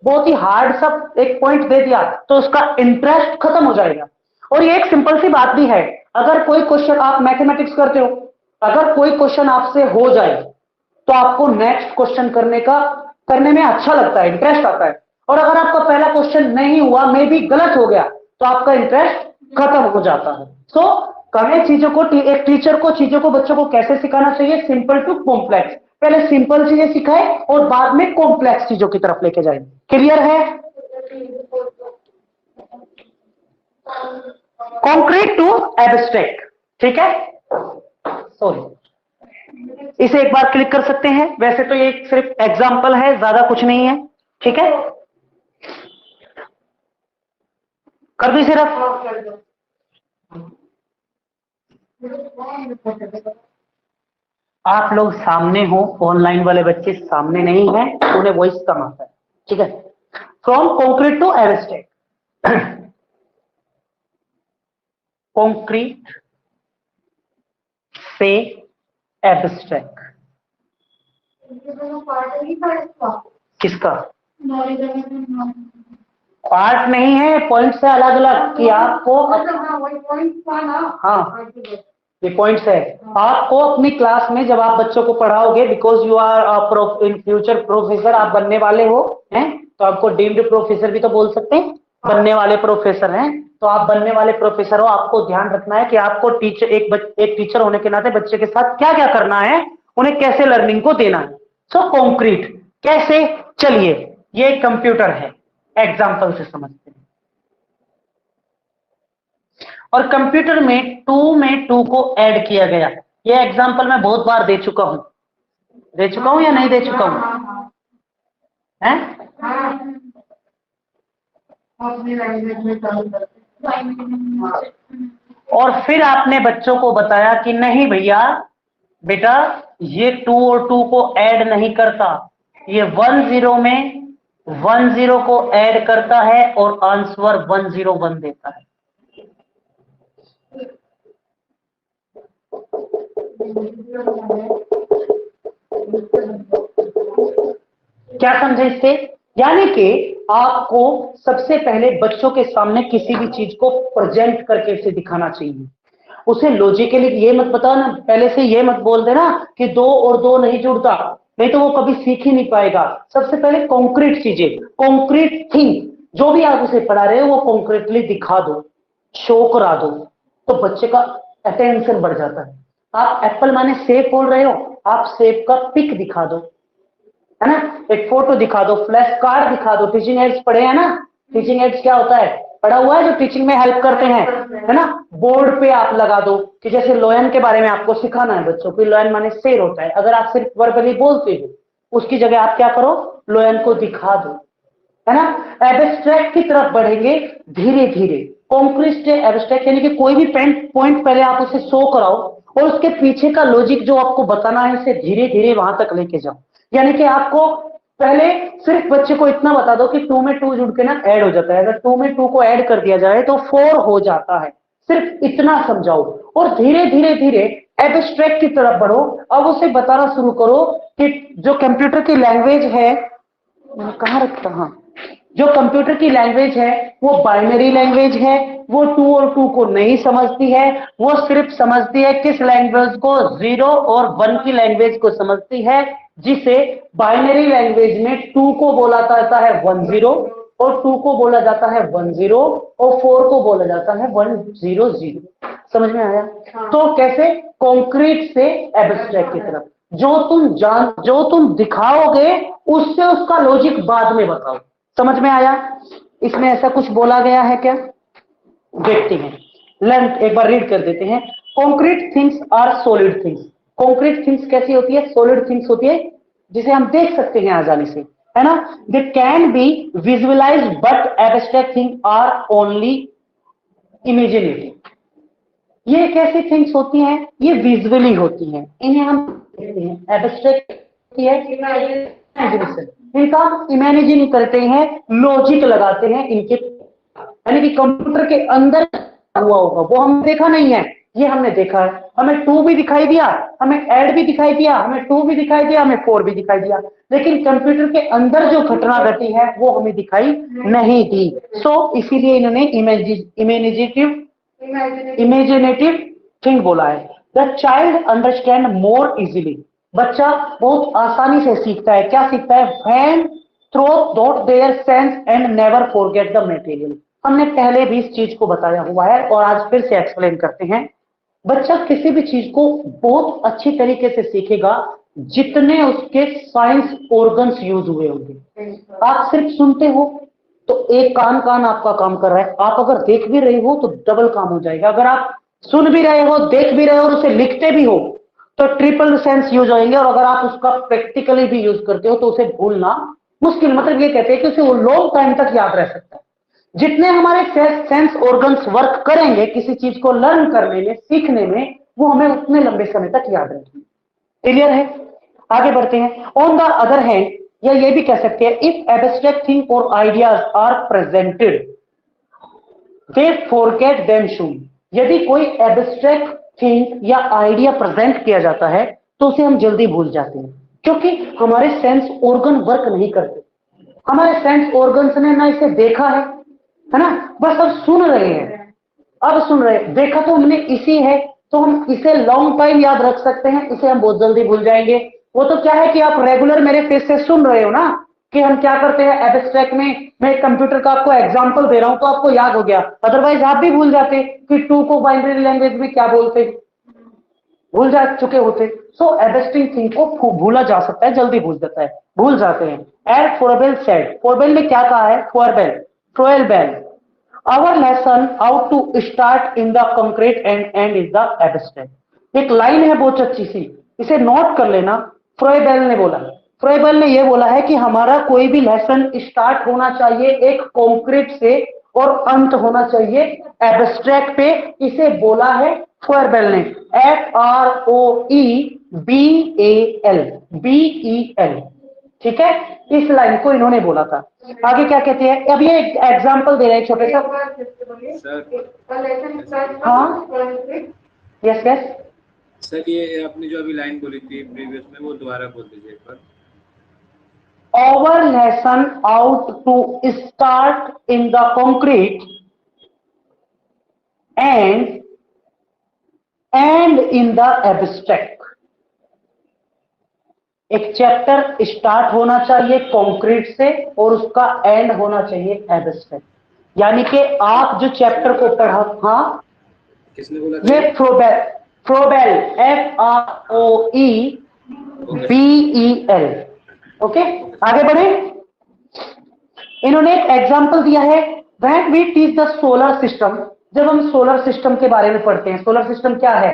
बहुत ही हार्ड सा एक पॉइंट दे दिया तो उसका इंटरेस्ट खत्म हो जाएगा। और ये एक सिंपल सी बात भी है, अगर कोई क्वेश्चन आप मैथमेटिक्स करते हो, अगर कोई क्वेश्चन आपसे हो जाए तो आपको नेक्स्ट क्वेश्चन करने में अच्छा लगता है, इंटरेस्ट आता है। और अगर आपका पहला क्वेश्चन नहीं हुआ, मे भी गलत हो गया, तो आपका इंटरेस्ट खत्म हो जाता है। सो हमें चीजों को, एक टीचर को चीजों को बच्चों को कैसे सिखाना चाहिए, सिंपल टू कॉम्प्लेक्स। पहले सिंपल चीजें सिखाए और बाद में कॉम्प्लेक्स चीजों की तरफ लेके जाए। क्लियर है? कॉन्क्रीट टू एब्स्ट्रैक्ट, ठीक है। सॉरी, इसे एक बार क्लिक कर सकते हैं। वैसे तो ये सिर्फ एग्जाम्पल है, ज्यादा कुछ नहीं है, ठीक है। कर दी सिर्फ। आप लोग सामने हो, ऑनलाइन वाले बच्चे सामने नहीं है, उन्हें वॉइस कम आता है, ठीक है। From concrete to abstract, concrete से एब्स्ट्रैक्ट। किसका पार्ट नहीं है, पॉइंट से अलग अलग कि आपको, हाँ ये पॉइंट्स है। आपको अपनी क्लास में जब आप बच्चों को पढ़ाओगे, because you are in future professor, आप बनने वाले हो हैं, तो आपको डीम्ड प्रोफेसर भी तो बोल सकते हैं, बनने वाले प्रोफेसर हैं। तो आप बनने वाले प्रोफेसर हो, आपको ध्यान रखना है कि आपको टीचर, एक टीचर होने के नाते बच्चे के साथ क्या क्या करना है, उन्हें कैसे लर्निंग को देना है। सो कॉन्क्रीट कैसे, चलिए ये कंप्यूटर है, एग्जाम्पल से समझते हैं। और कंप्यूटर में 2 में 2 को ऐड किया गया। ये एग्जांपल मैं बहुत बार दे चुका हूं या नहीं दे चुका हूं? हैं? और फिर आपने बच्चों को बताया कि नहीं भैया बेटा, ये 2 और 2 को ऐड नहीं करता, ये 1 0 में 1 0 को ऐड करता है और आंसर 1 0 1 देता है। क्या समझे इससे? यानी कि आपको सबसे पहले बच्चों के सामने किसी भी चीज को प्रेजेंट करके उसे दिखाना चाहिए। उसे लॉजिकली ये मत बताओ ना, पहले से ये मत बोल देना कि 2 और 2 नहीं जुड़ता, नहीं तो वो कभी सीख ही नहीं पाएगा। सबसे पहले कॉन्क्रीट चीजें, कॉन्क्रीट थिंग, जो भी आप उसे पढ़ा रहे हो वो कॉन्क्रीटली दिखा दो, शो करा दो, तो बच्चे का अटेंशन बढ़ जाता है। आप एप्पल माने सेब बोल रहे हो, आप सेब का पिक दिखा दो, है ना, एक फोटो दिखा दो, फ्लैश कार्ड दिखा दो। टीचिंग एड्स पढ़े हैं ना, टीचिंग एड्स क्या होता है, पढ़ा हुआ है, जो टीचिंग में हेल्प करते हैं, है ना। बोर्ड पे आप लगा दो कि जैसे लोयन के बारे में आपको सिखाना है बच्चों को, लोयन माने शेर होता है। अगर आप सिर्फ वर्बली बोलते हो, उसकी जगह आप क्या करो, लोयन को दिखा दो, है ना। एब्स्ट्रैक्ट की तरफ बढ़ेंगे धीरे धीरे, कॉन्क्रीट से एब्स्ट्रैक्ट, यानी कि कोई भी पॉइंट पहले आप उसे शो कराओ और उसके पीछे का लॉजिक जो आपको बताना है उसे धीरे धीरे वहां तक लेके जाओ। यानी कि आपको पहले सिर्फ बच्चे को इतना बता दो कि 2 में 2 जुड़ के ना ऐड हो जाता है, अगर 2 में 2 को ऐड कर दिया जाए तो 4 हो जाता है, सिर्फ इतना समझाओ और धीरे धीरे धीरे एब्स्ट्रैक्ट की तरफ बढ़ो। अब उसे बताना शुरू करो कि जो कंप्यूटर की लैंग्वेज है, कहां रखता, हाँ, जो कंप्यूटर की लैंग्वेज है वो बाइनरी लैंग्वेज है, वो 2 और 2 को नहीं समझती है, वो सिर्फ समझती है किस लैंग्वेज को, 0 और 1 की लैंग्वेज को समझती है, जिसे बाइनरी लैंग्वेज में 2 को बोला जाता है 1 0 और 2 को बोला जाता है 1 0 और 4 को बोला जाता है 1 0 0। समझ में आया? तो कैसे, कॉन्क्रीट से एब्स्ट्रैक्ट की तरफ, जो तुम दिखाओगे उससे उसका लॉजिक बाद में बताओ। समझ में आया? इसमें ऐसा कुछ बोला गया है क्या? देखते हैं, लर्न एक बार रीड कर देते हैं। Concrete things are solid things. Concrete things कैसी होती है, सॉलिड थिंग्स होती है। जिसे हम देख सकते हैं आसानी से, है ना। They can be visualise but abstract thing are only imaginative. ये कैसी थिंग्स होती हैं, ये विजुअली होती हैं, इन्हें हम देखते हैं। एब्स्ट्रैक्ट है इमेजिनेशन, इनका इमेजिन करते हैं, लॉजिक लगाते हैं इनके, यानी कि कंप्यूटर के अंदर हुआ होगा वो हमने देखा नहीं है, ये हमने देखा है। हमें 2 भी दिखाई दिया, हमें ऐड भी दिखाई दिया, हमें 2 भी दिखाई दिया, हमें 4 भी दिखाई दिया, लेकिन कंप्यूटर के अंदर जो घटना घटी है वो हमें दिखाई नहीं दी। सो इसीलिए इन्होंने इमेजिनेटिव थिंग बोला है। The child understand more easily, बच्चा बहुत आसानी से सीखता है। क्या सीखता है? When through that their sense and never forget the material. हमने पहले भी इस चीज को बताया हुआ है और आज फिर से एक्सप्लेन करते हैं। बच्चा किसी भी चीज को बहुत अच्छी तरीके से सीखेगा जितने उसके साइंस ऑर्गन्स यूज हुए होंगे। आप सिर्फ सुनते हो तो एक कान आपका काम कर रहा है, आप अगर देख भी रहे हो तो डबल काम हो जाएगा। अगर आप सुन भी रहे हो, देख भी रहे हो और उसे लिखते भी हो तो ट्रिपल सेंस यूज होंगे। और अगर आप उसका प्रैक्टिकली भी यूज करते हो तो उसे भूलना मुश्किल, मतलब ये कहते हैं कि उसे वो लॉन्ग टाइम तक याद रह सकता है। जितने हमारे सेंस ऑर्गन्स वर्क करेंगे किसी चीज को लर्न करने में, सीखने में, वो हमें उतने लंबे समय तक याद रहेंगे। क्लियर है? आगे बढ़ते हैं। ऑन द अदर हैंड, या ये भी कह सकते हैं, इफ एब्स्ट्रैक्ट थिंग और ideas are presented they forget them soon. यदि कोई एब्स्ट्रैक्ट थिंग या आइडिया प्रेजेंट किया जाता है तो उसे हम जल्दी भूल जाते हैं, क्योंकि हमारे सेंस ऑर्गन वर्क नहीं करते। हमारे सेंस ऑर्गन्स ने ना इसे देखा है ना, बस अब सुन रहे हैं, अब सुन रहे हैं। देखा तो हमने इसी है, तो हम इसे लॉन्ग टाइम याद रख सकते हैं, इसे हम बहुत जल्दी भूल जाएंगे। वो तो क्या है कि आप रेगुलर मेरे फेस से सुन रहे हो ना कि हम क्या करते हैं एब्स्ट्रैक्ट में। मैं कंप्यूटर का आपको एग्जांपल दे रहा हूं तो आपको याद हो गया, अदरवाइज आप भी भूल जाते कि 2 को बाइनरी लैंग्वेज में क्या बोलते, भूल जा चुके होते। सो एब्स्ट्रैक्ट थिंग को भूला जा सकता है, जल्दी भूल जाता है, भूल जाते हैं। एड फोरबेल सेड, फोरबेल ने क्या कहा है? Froebel our lesson how to start in the concrete and end is the abstract. एक लाइन है बहुत अच्छी सी, इसे नोट कर लेना। फ्रोइबेल ने बोला, फ्रोइबेल ने यह बोला है कि हमारा कोई भी लेसन स्टार्ट होना चाहिए एक कॉन्क्रीट से और अंत होना चाहिए एब्स्ट्रैक्ट पे। इसे बोला है फ्रोइबेल ने, FROEBEL। ठीक है, इस लाइन को इन्होंने बोला था। आगे क्या कहते हैं? अब ये एग्जांपल दे रहे हैं छोटे सा। हाँ, यस यस सर, ये आपने जो अभी लाइन बोली थी प्रीवियस में, वो दोबारा बोल दीजिए एक बार। Our lesson out to start in the concrete and in the abstract। एक चैप्टर स्टार्ट होना चाहिए कंक्रीट से और उसका एंड होना चाहिए एब्स्ट्रैक्ट। यानी कि आप जो चैप्टर को पढ़ा, हाँ किसने बोला? ये फ्रोबेल FROEBEL। ओके, आगे बढ़े। इन्होंने एक एग्जांपल दिया है, when we teach the solar system. जब हम सोलर सिस्टम के बारे में पढ़ते हैं, सोलर सिस्टम क्या है?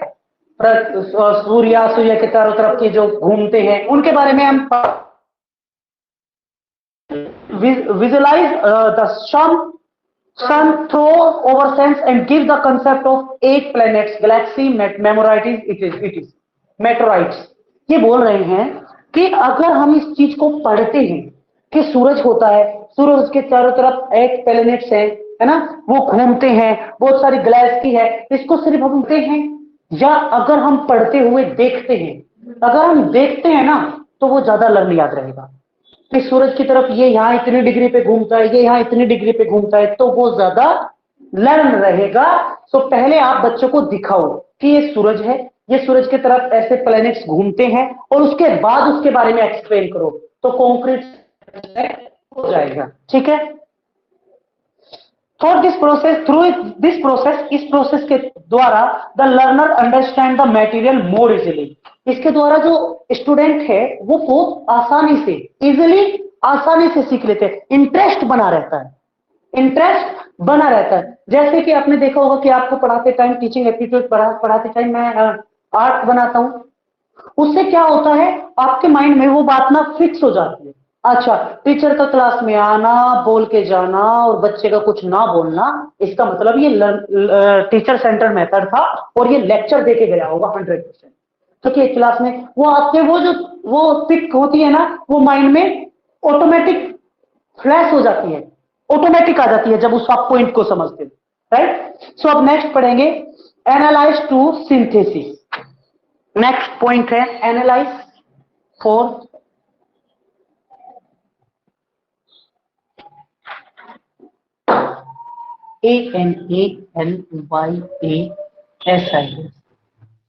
सूर्य के चारों तरफ के जो घूमते हैं उनके बारे में हम visualise the sun through over sense and give the concept of 8 planets galaxy meteorites. ये बोल रहे हैं कि अगर हम इस चीज को पढ़ते हैं कि सूरज होता है, सूरज के चारों तरफ 8 प्लैनेट्स हैं, है ना, वो घूमते हैं, बहुत सारी गैलेक्सी है, इसको सिर्फ हम देखते हैं या अगर हम पढ़ते हुए देखते हैं? अगर हम देखते हैं ना तो वो ज्यादा लर्न याद रहेगा कि सूरज की तरफ ये यहाँ इतनी डिग्री पे घूमता है, ये यहाँ इतनी डिग्री पे घूमता है, तो वो ज्यादा लर्न रहेगा। तो पहले आप बच्चों को दिखाओ कि ये सूरज है, ये सूरज की तरफ ऐसे प्लैनेट्स घूमते हैं, और उसके बाद उसके बारे में एक्सप्लेन करो, तो कॉन्क्रीट हो जाएगा। ठीक है, थ्रू दिस प्रोसेस, इस प्रोसेस के द्वारा the learner understand the material more easily. इसके द्वारा जो स्टूडेंट है वो बहुत आसानी से, इजीली, आसानी से सीख लेते हैं। इंटरेस्ट बना रहता है, इंटरेस्ट बना रहता है। जैसे कि आपने देखा होगा कि आपको पढ़ाते टाइम, टीचिंग एप्टीट्यूड पढ़ाते टाइम मैं आर्ट बनाता हूं, उससे क्या होता है, आपके माइंड में वो बात ना फिक्स हो जाती है। अच्छा, टीचर का क्लास में आना, बोल के जाना और बच्चे का कुछ ना बोलना, इसका मतलब ये टीचर सेंटर मेथड था और ये लेक्चर देके गया होगा 100%। क्योंकि क्लास में वो आपके वो पिक होती है ना, वो माइंड में ऑटोमेटिक फ्लैश हो जाती है, ऑटोमेटिक आ जाती है जब उस आप पॉइंट को समझते हैं, राइट। सो अब नेक्स्ट पढ़ेंगे analyse to synthesis. Next point है analyse for ANALYASIS,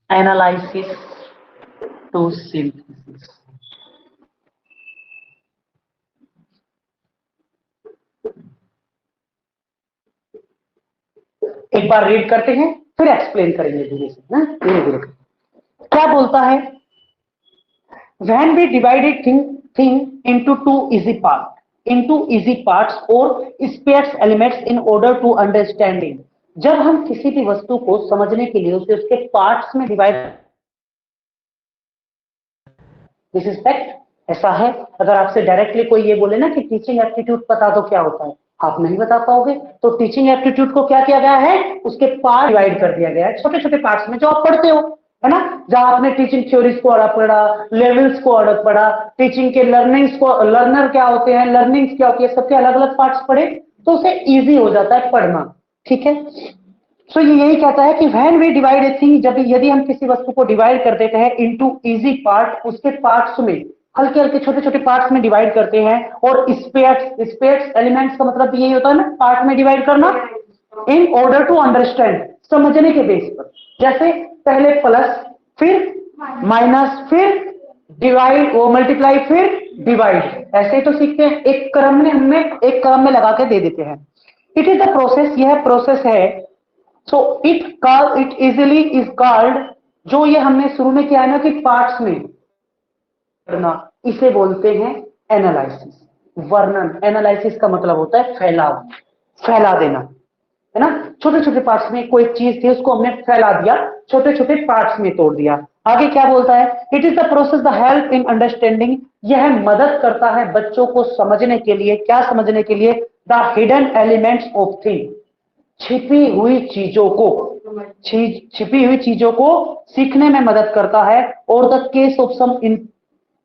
analysis to synthesis. एक बार रीड करते हैं फिर एक्सप्लेन करेंगे धीरे से ना, धीरे धीरे। क्या बोलता है, when we divided thing into into easy parts or spares elements in order to understanding, जब हम किसी भी वस्तु को समझने के लिए उसे उसके पार्ट्स में डिवाइड, दिस इज फैक्ट, ऐसा है। अगर आपसे डायरेक्टली कोई ये बोले ना कि टीचिंग एप्टीट्यूड बता दो क्या होता है, आप नहीं बता पाओगे। तो टीचिंग एप्टीट्यूड को क्या किया गया है, उसके पार्ट डिवाइड कर दिया गया है छोटे छोटे पार्ट्स में, जो आप पढ़ते हो, है ना। जहां आपने टीचिंग थ्योरीज को अलग पढ़ा, लेवल्स को अलग पढ़ा, टीचिंग के लर्निंग्स को, लर्नर क्या होते हैं, लर्निंग्स क्या होती है, सबके अलग अलग पार्ट्स पढ़े तो उसे इजी हो जाता है पढ़ना, ठीक है। सो ये यही कहता है कि when we divide a thing, जब यदि हम किसी वस्तु को डिवाइड कर देते हैं इनटू इजी पार्ट, उसके पार्ट्स में हल्के हल्के छोटे छोटे पार्ट्स में डिवाइड करते हैं, और स्पेयर्स एलिमेंट्स का मतलब यही होता है ना, पार्ट में डिवाइड करना, इन ऑर्डर टू अंडरस्टैंड, समझने के बेस पर। जैसे पहले प्लस, फिर माइनस, फिर डिवाइड, वो मल्टीप्लाई, फिर डिवाइड, ऐसे ही तो सीखते हैं। एक क्रम में लगा के दे देते हैं। इट इज द प्रोसेस, यह प्रोसेस है। So it easily is called, जो ये हमने शुरू में किया है ना कि पार्ट्स में करना, इसे बोलते हैं एनालिसिस, वर्णन। एनालिसिस का मतलब होता है फैलाव, फैला देना, है ना। छोटे छोटे पार्ट्स में कोई चीज थी, उसको हमने फैला दिया, छोटे छोटे पार्ट्स में तोड़ दिया। आगे क्या बोलता है, it is the process the help in understanding, यह मदद करता है बच्चों को समझने के लिए, क्या समझने के लिए, the hidden elements of thing, छिपी हुई चीजों को, छिपी हुई चीजों को सीखने में मदद करता है। और the case of some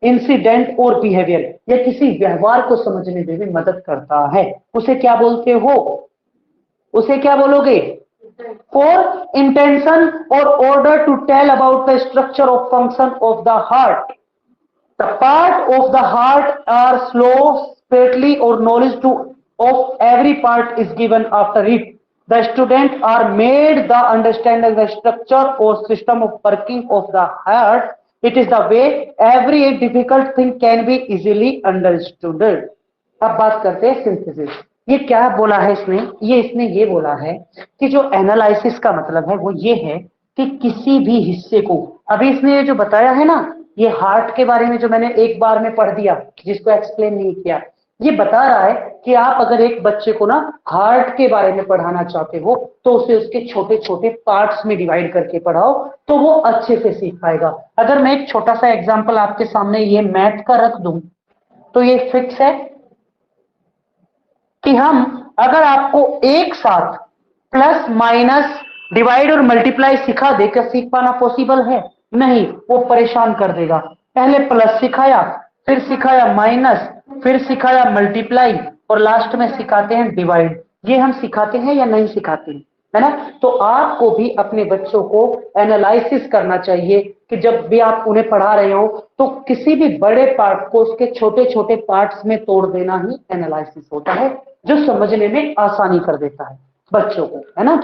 incident और बिहेवियर, या किसी व्यवहार को समझने में भी मदद करता है। उसे क्या बोलते हो, उसे क्या बोलोगे, फॉर इंटेंशन और order to tell about the structure of function of the heart, the part of the heart are slow separately और knowledge to of every part is given after it. The student are made the understanding the structure or system of working of the heart. It is the way every difficult thing can be easily understood. अब बात करते हैं synthesis. ये क्या बोला है इसने ये बोला है कि जो एनालिसिस का मतलब है वो ये है कि किसी भी हिस्से को, अभी इसने ये जो बताया है ना, ये हार्ट के बारे में जो मैंने एक बार में पढ़ दिया, जिसको एक्सप्लेन नहीं किया, ये बता रहा है कि आप अगर एक बच्चे को ना हार्ट के बारे में पढ़ाना चाहते हो तो उसे उसके छोटे छोटे पार्ट्स में डिवाइड करके पढ़ाओ तो वो अच्छे से सीख पाएगा। अगर मैं एक छोटा सा एग्जांपल आपके सामने ये मैथ का रख दूं तो ये फिक्स है कि हम अगर आपको एक साथ प्लस माइनस डिवाइड और मल्टीप्लाई सिखा दे, क्या सीख पाना पॉसिबल है? नहीं, वो परेशान कर देगा। पहले प्लस सिखाया, फिर सिखाया माइनस, फिर सिखाया मल्टीप्लाई, और लास्ट में सिखाते हैं डिवाइड। ये हम सिखाते हैं या नहीं सिखाते हैं, है ना। तो आपको भी अपने बच्चों को एनालिसिस करना चाहिए कि जब भी आप उन्हें पढ़ा रहे हो तो किसी भी बड़े पार्ट को उसके छोटे छोटे पार्ट्स में तोड़ देना ही एनालिसिस होता है, जो समझने में आसानी कर देता है बच्चों को, है ना।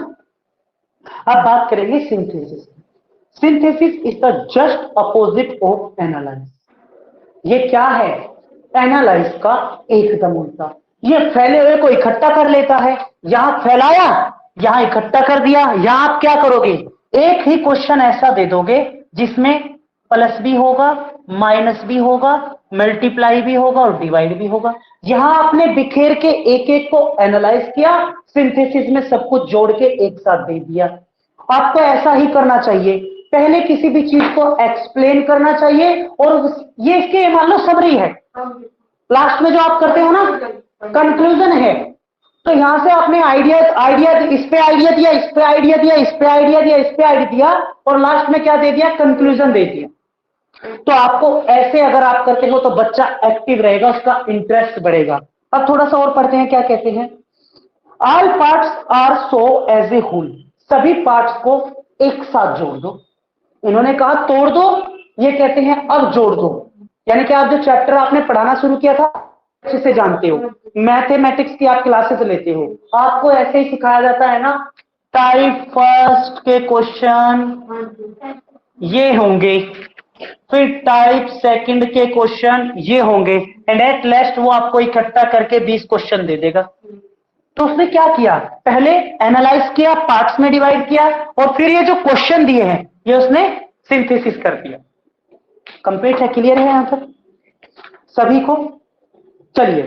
अब बात करेंगे synthesis. Synthesis is the just opposite of analyse. ये क्या है? एनालाइज का एकदम उल्टा। ये फैले हुए को इकट्ठा कर लेता है, यहां फैलाया, यहां इकट्ठा कर दिया। यहां आप क्या करोगे, एक ही क्वेश्चन ऐसा दे दोगे जिसमें प्लस भी होगा, माइनस भी होगा, मल्टीप्लाई भी होगा और डिवाइड भी होगा। यहां आपने बिखेर के एक एक को एनालाइज किया, सिंथेसिस में सब कुछ जोड़ के एक साथ दे दिया। आपको ऐसा ही करना चाहिए। पहले किसी भी चीज को एक्सप्लेन करना चाहिए, और ये इसके मान लो समरी है, लास्ट में जो आप करते हो ना कंक्लूजन है। तो यहां से आपने आइडिया आइडिया इस पे आइडिया दिया, इस पे आइडिया दिया, इस पे आइडिया दिया, इस पे आइडिया दिया, और लास्ट में क्या दे दिया, कंक्लूजन दे दिया। तो आपको ऐसे अगर आप करते हो तो बच्चा एक्टिव रहेगा, उसका इंटरेस्ट बढ़ेगा। अब थोड़ा सा और पढ़ते हैं, क्या कहते हैं। All parts are so as a whole, सभी पार्ट्स को एक साथ जोड़ दो। इन्होंने कहा तोड़ दो, ये कहते हैं अब जोड़ दो। यानी कि आप जो चैप्टर आपने पढ़ाना शुरू किया था अच्छे से जानते हो, मैथमेटिक्स की आप क्लासेस लेते हो, आपको ऐसे ही सिखाया जाता है ना, टाइप फर्स्ट के क्वेश्चन ये होंगे, फिर टाइप सेकंड के क्वेश्चन ये होंगे, एंड एट लास्ट वो आपको इकट्ठा करके 20 क्वेश्चन दे देगा। तो उसने क्या किया, पहले एनालाइज किया, पार्ट्स में डिवाइड किया, और फिर ये जो क्वेश्चन दिए हैं ये उसने सिंथेसिस कर दिया। कंप्लीट है, क्लियर है यहां तक सभी को। चलिए,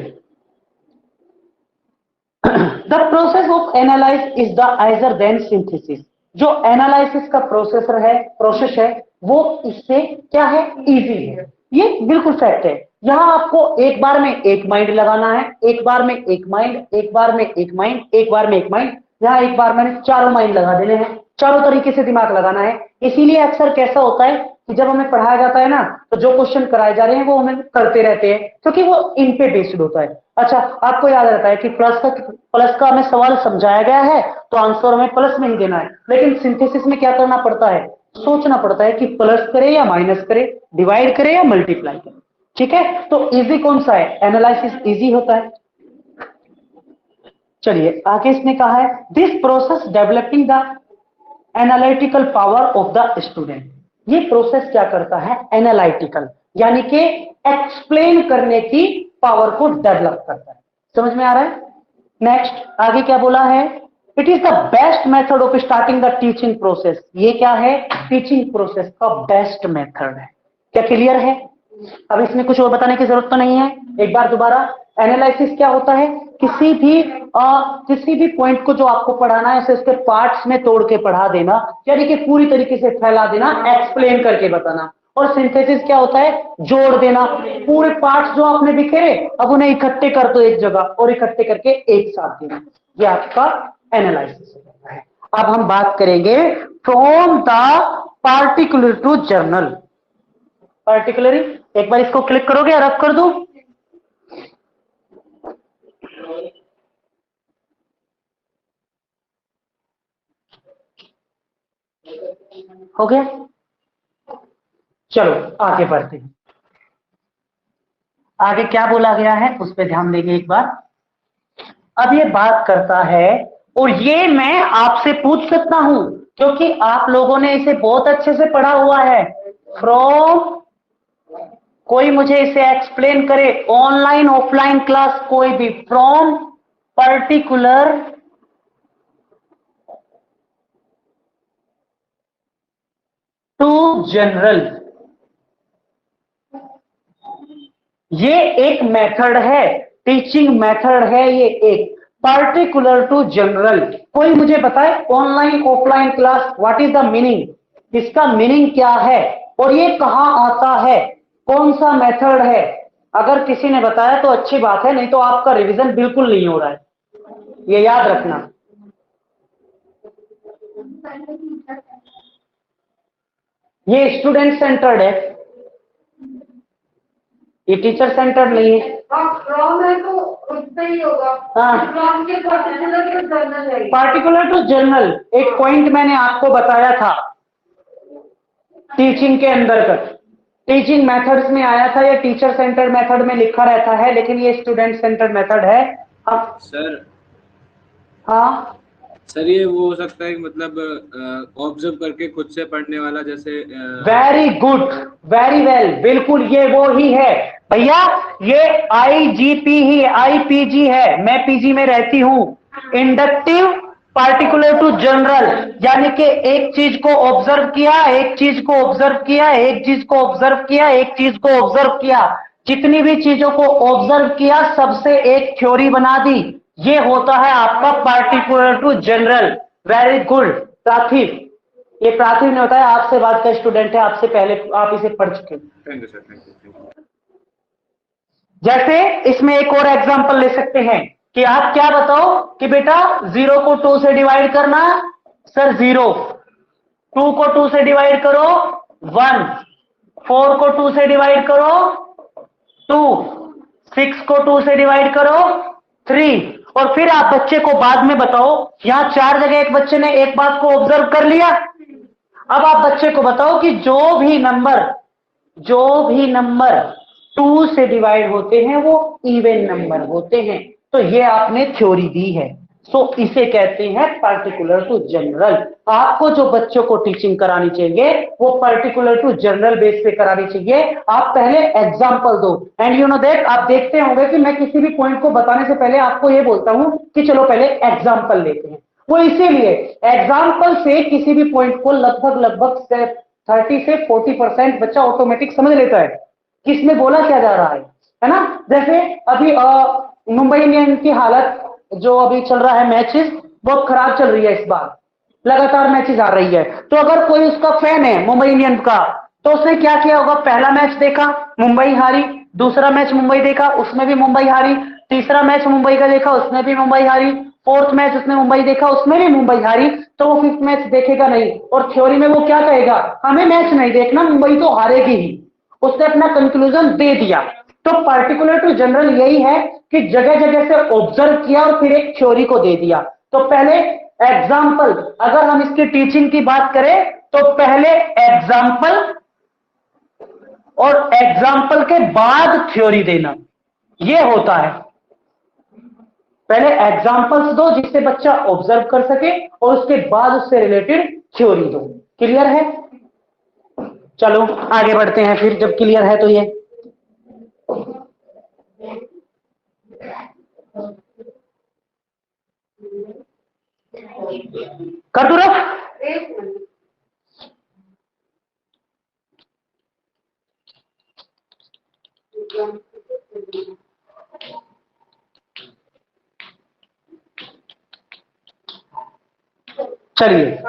the process of analyse is the easier then synthesis. जो एनालिसिस का प्रोसेस है वो इससे क्या है, इजी है। ये बिल्कुल फैक्ट है। यहां आपको एक बार में एक माइंड लगाना है, एक बार में एक माइंड, एक बार में एक माइंड, एक बार में एक माइंड। यहां एक बार में चारों माइंड लगा देने हैं, चारों तरीके से दिमाग लगाना है। इसीलिए अक्सर कैसा होता है कि जब हमें पढ़ाया जाता है ना, तो जो क्वेश्चन कराए जा रहे हैं वो हमें करते रहते हैं, क्योंकि वो इन पे बेस्ड होता है। अच्छा, आपको याद रहता है कि प्लस का हमें सवाल समझाया गया है तो आंसर हमें प्लस में ही देना है, लेकिन सिंथेसिस में क्या करना पड़ता है, सोचना पड़ता है कि प्लस करे या माइनस करे, डिवाइड करे या मल्टीप्लाई करे। ठीक है, तो इजी कौन सा है, एनालिसिस इजी होता है। चलिए आगे इसने कहा है, this process developing the analytical power of the student. ये प्रोसेस क्या करता है, एनालिटिकल यानी कि एक्सप्लेन करने की पावर को डेवलप करता है। समझ में आ रहा है। नेक्स्ट आगे क्या बोला है, it is the best method of starting the teaching process. ये क्या है, टीचिंग प्रोसेस का बेस्ट मेथड है। क्या क्लियर है। अब इसमें कुछ और बताने की जरूरत तो नहीं है। एक बार दोबारा, एनालिसिस क्या होता है, किसी भी पॉइंट को जो आपको पढ़ाना है उसे उसके पार्ट्स में तोड़ के पढ़ा देना, यानी कि पूरी तरीके से फैला देना, एक्सप्लेन करके बताना। और सिंथेसिस क्या होता है, जोड़ देना। पूरे पार्ट्स जो आपने बिखेरे अब उन्हें इकट्ठे कर दो एक जगह, और इकट्ठे करके एक साथ देना। ये आपका एनालिसिस होता है। अब हम बात करेंगे from the particular to general. Particularly, एक बार इसको क्लिक करोगे या रब कर दूं। हो गया, चलो आगे बढ़ते हैं। आगे क्या बोला गया है उस पर ध्यान देंगे एक बार। अब ये बात करता है, और ये मैं आपसे पूछ सकता हूं क्योंकि आप लोगों ने इसे बहुत अच्छे से पढ़ा हुआ है। फ्रॉम, कोई मुझे इसे एक्सप्लेन करे, ऑनलाइन ऑफलाइन क्लास कोई भी, फ्रॉम पर्टिकुलर टू जनरल। ये एक मेथड है, टीचिंग मेथड है ये एक। पर्टिकुलर टू जनरल, कोई मुझे बताए online offline class what is the meaning, इसका मीनिंग क्या है, और ये कहां आता है, कौन सा मेथड है। अगर किसी ने बताया तो अच्छी बात है, नहीं तो आपका रिवीजन बिल्कुल नहीं हो रहा है, ये याद रखना। ये स्टूडेंट सेंटर्ड है, ये टीचर सेंटर्ड नहीं है। फ्रॉम है तो उससे ही होगा। हाँ, फ्रॉम के पर्टिकुलर टू जनरल है। पार्टिकुलर टू जनरल एक पॉइंट मैंने आपको बताया था टीचिंग के अंतर्गत, टीचिंग मेथड्स में आया था। ये टीचर सेंटर्ड मेथड में लिखा रहता है, लेकिन ये स्टूडेंट सेंटर्ड मेथड है। अब सर, हाँ सर ये वो हो सकता है कि मतलब ऑब्जर्व करके खुद से पढ़ने वाला, जैसे वेरी गुड, वेरी वेल, बिल्कुल ये वो ही है भैया। ये आईजीपी ही, आईपीजी है, मैं पीजी में रहती हूं। इंडक्टिव पार्टिकुलर टू जनरल, यानी कि एक चीज को ऑब्जर्व किया, एक चीज को ऑब्जर्व किया, एक चीज को ऑब्जर्व किया, एक चीज को ऑब्जर्व किया, जितनी भी चीजों को ऑब्जर्व किया सबसे एक थ्योरी बना दी। ये होता है आपका particular to general. Very good Rathib, ये प्राथमिक नहीं होता है, आपसे बात का स्टूडेंट है, आपसे पहले आप इसे पढ़ चुके हैं। Thank you sir, thank you. जैसे इसमें एक और एग्जांपल ले सकते हैं कि आप क्या बताओ कि बेटा 0 को 2 से डिवाइड करना, सर 0, 2 को 2 से डिवाइड करो 1, 4 को 2 से डिवाइड करो 2, 6 को 2 से डिवाइड करो 3, और फिर आप बच्चे को बाद में बताओ, यहां 4 जगह एक बच्चे ने एक बात को ऑब्जर्व कर लिया। अब आप बच्चे को बताओ कि जो भी नंबर 2 से डिवाइड होते हैं वो इवन नंबर होते हैं। तो ये आपने थ्योरी दी है। सो इसे कहते हैं पर्टिकुलर टू जनरल। आपको जो बच्चों को टीचिंग करानी चाहिए वो पर्टिकुलर टू जनरल बेस पे करानी चाहिए। आप पहले एग्जांपल दो, एंड यू नो दैट, आप देखते होंगे कि मैं किसी भी पॉइंट को बताने से पहले आपको ये बोलता हूं कि चलो पहले एग्जांपल लेते हैं। वो इसीलिए एग्जाम्पल से किसी भी पॉइंट को लगभग 30 से 40% बच्चा ऑटोमेटिक समझ लेता है कि इसमें बोला क्या जा रहा है ना। जैसे अभी मुंबई इंडियंस की हालत जो अभी चल रहा है, मैचेस बहुत खराब चल रही है इस बार, लगातार मैचेस आ रही है। तो अगर कोई उसका फैन है मुंबई इंडियंस का, तो उसने क्या किया होगा, पहला मैच देखा मुंबई हारी, दूसरा मैच मुंबई देखा उसमें भी मुंबई हारी, तीसरा मैच मुंबई का देखा उसमें भी मुंबई हारी, फोर्थ मैच उसने मुंबई देखा उसमें भी मुंबई हारी, तो वो फिफ्थ मैच देखेगा नहीं। और थ्योरी में वो क्या कहेगा, हमें मैच नहीं देखना, मुंबई तो हारेगी ही। उसने अपना कंक्लूजन दे दिया। तो पर्टिकुलर टू जनरल यही है कि जगह जगह से ऑब्जर्व किया और फिर एक थ्योरी को दे दिया। तो पहले एग्जाम्पल, अगर हम इसकी टीचिंग की बात करें तो पहले एग्जाम्पल और एग्जाम्पल के बाद थ्योरी देना, यह होता है। पहले एग्जाम्पल्स दो जिससे बच्चा ऑब्जर्व कर सके और उसके बाद उससे रिलेटेड थ्योरी दो। क्लियर है? चलो आगे बढ़ते हैं फिर, जब क्लियर है तो ये कर दो रफ। चलिए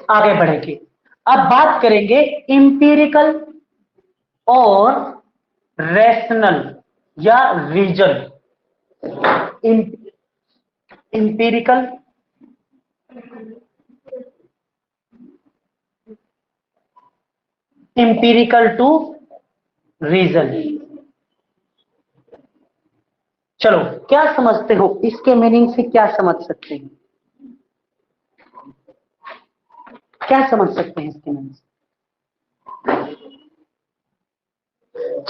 आगे बढ़ेंगे। अब बात करेंगे इंपीरिकल और रैशनल या रीजन। Empirical to reason. चलो क्या समझते हो इसके मीनिंग से, क्या समझ सकते हैं, क्या समझ सकते हैं इसके मीनिंग से?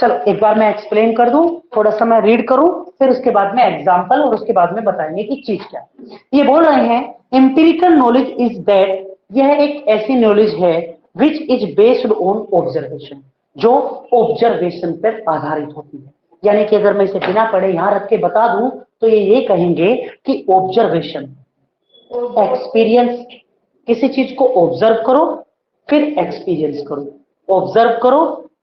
चलो एक बार मैं एक्सप्लेन कर दूं, थोड़ा सा मैं रीड करूं, फिर उसके बाद में एग्जांपल और उसके बाद में बताएंगे कि चीज क्या है। ये बोल रहे हैं एम्पिरिकल नॉलेज इज दैट, यह एक ऐसी नॉलेज है which is based on observation, जो ऑब्जर्वेशन पर आधारित होती है। यानी कि अगर मैं इसे बिना पढ़े यहां रख के बता दूं तो ये कहेंगे कि ऑब्जर्वेशन, एक्सपीरियंस, किसी चीज को ऑब्जर्व करो फिर एक्सपीरियंस करो, ऑब्जर्व करो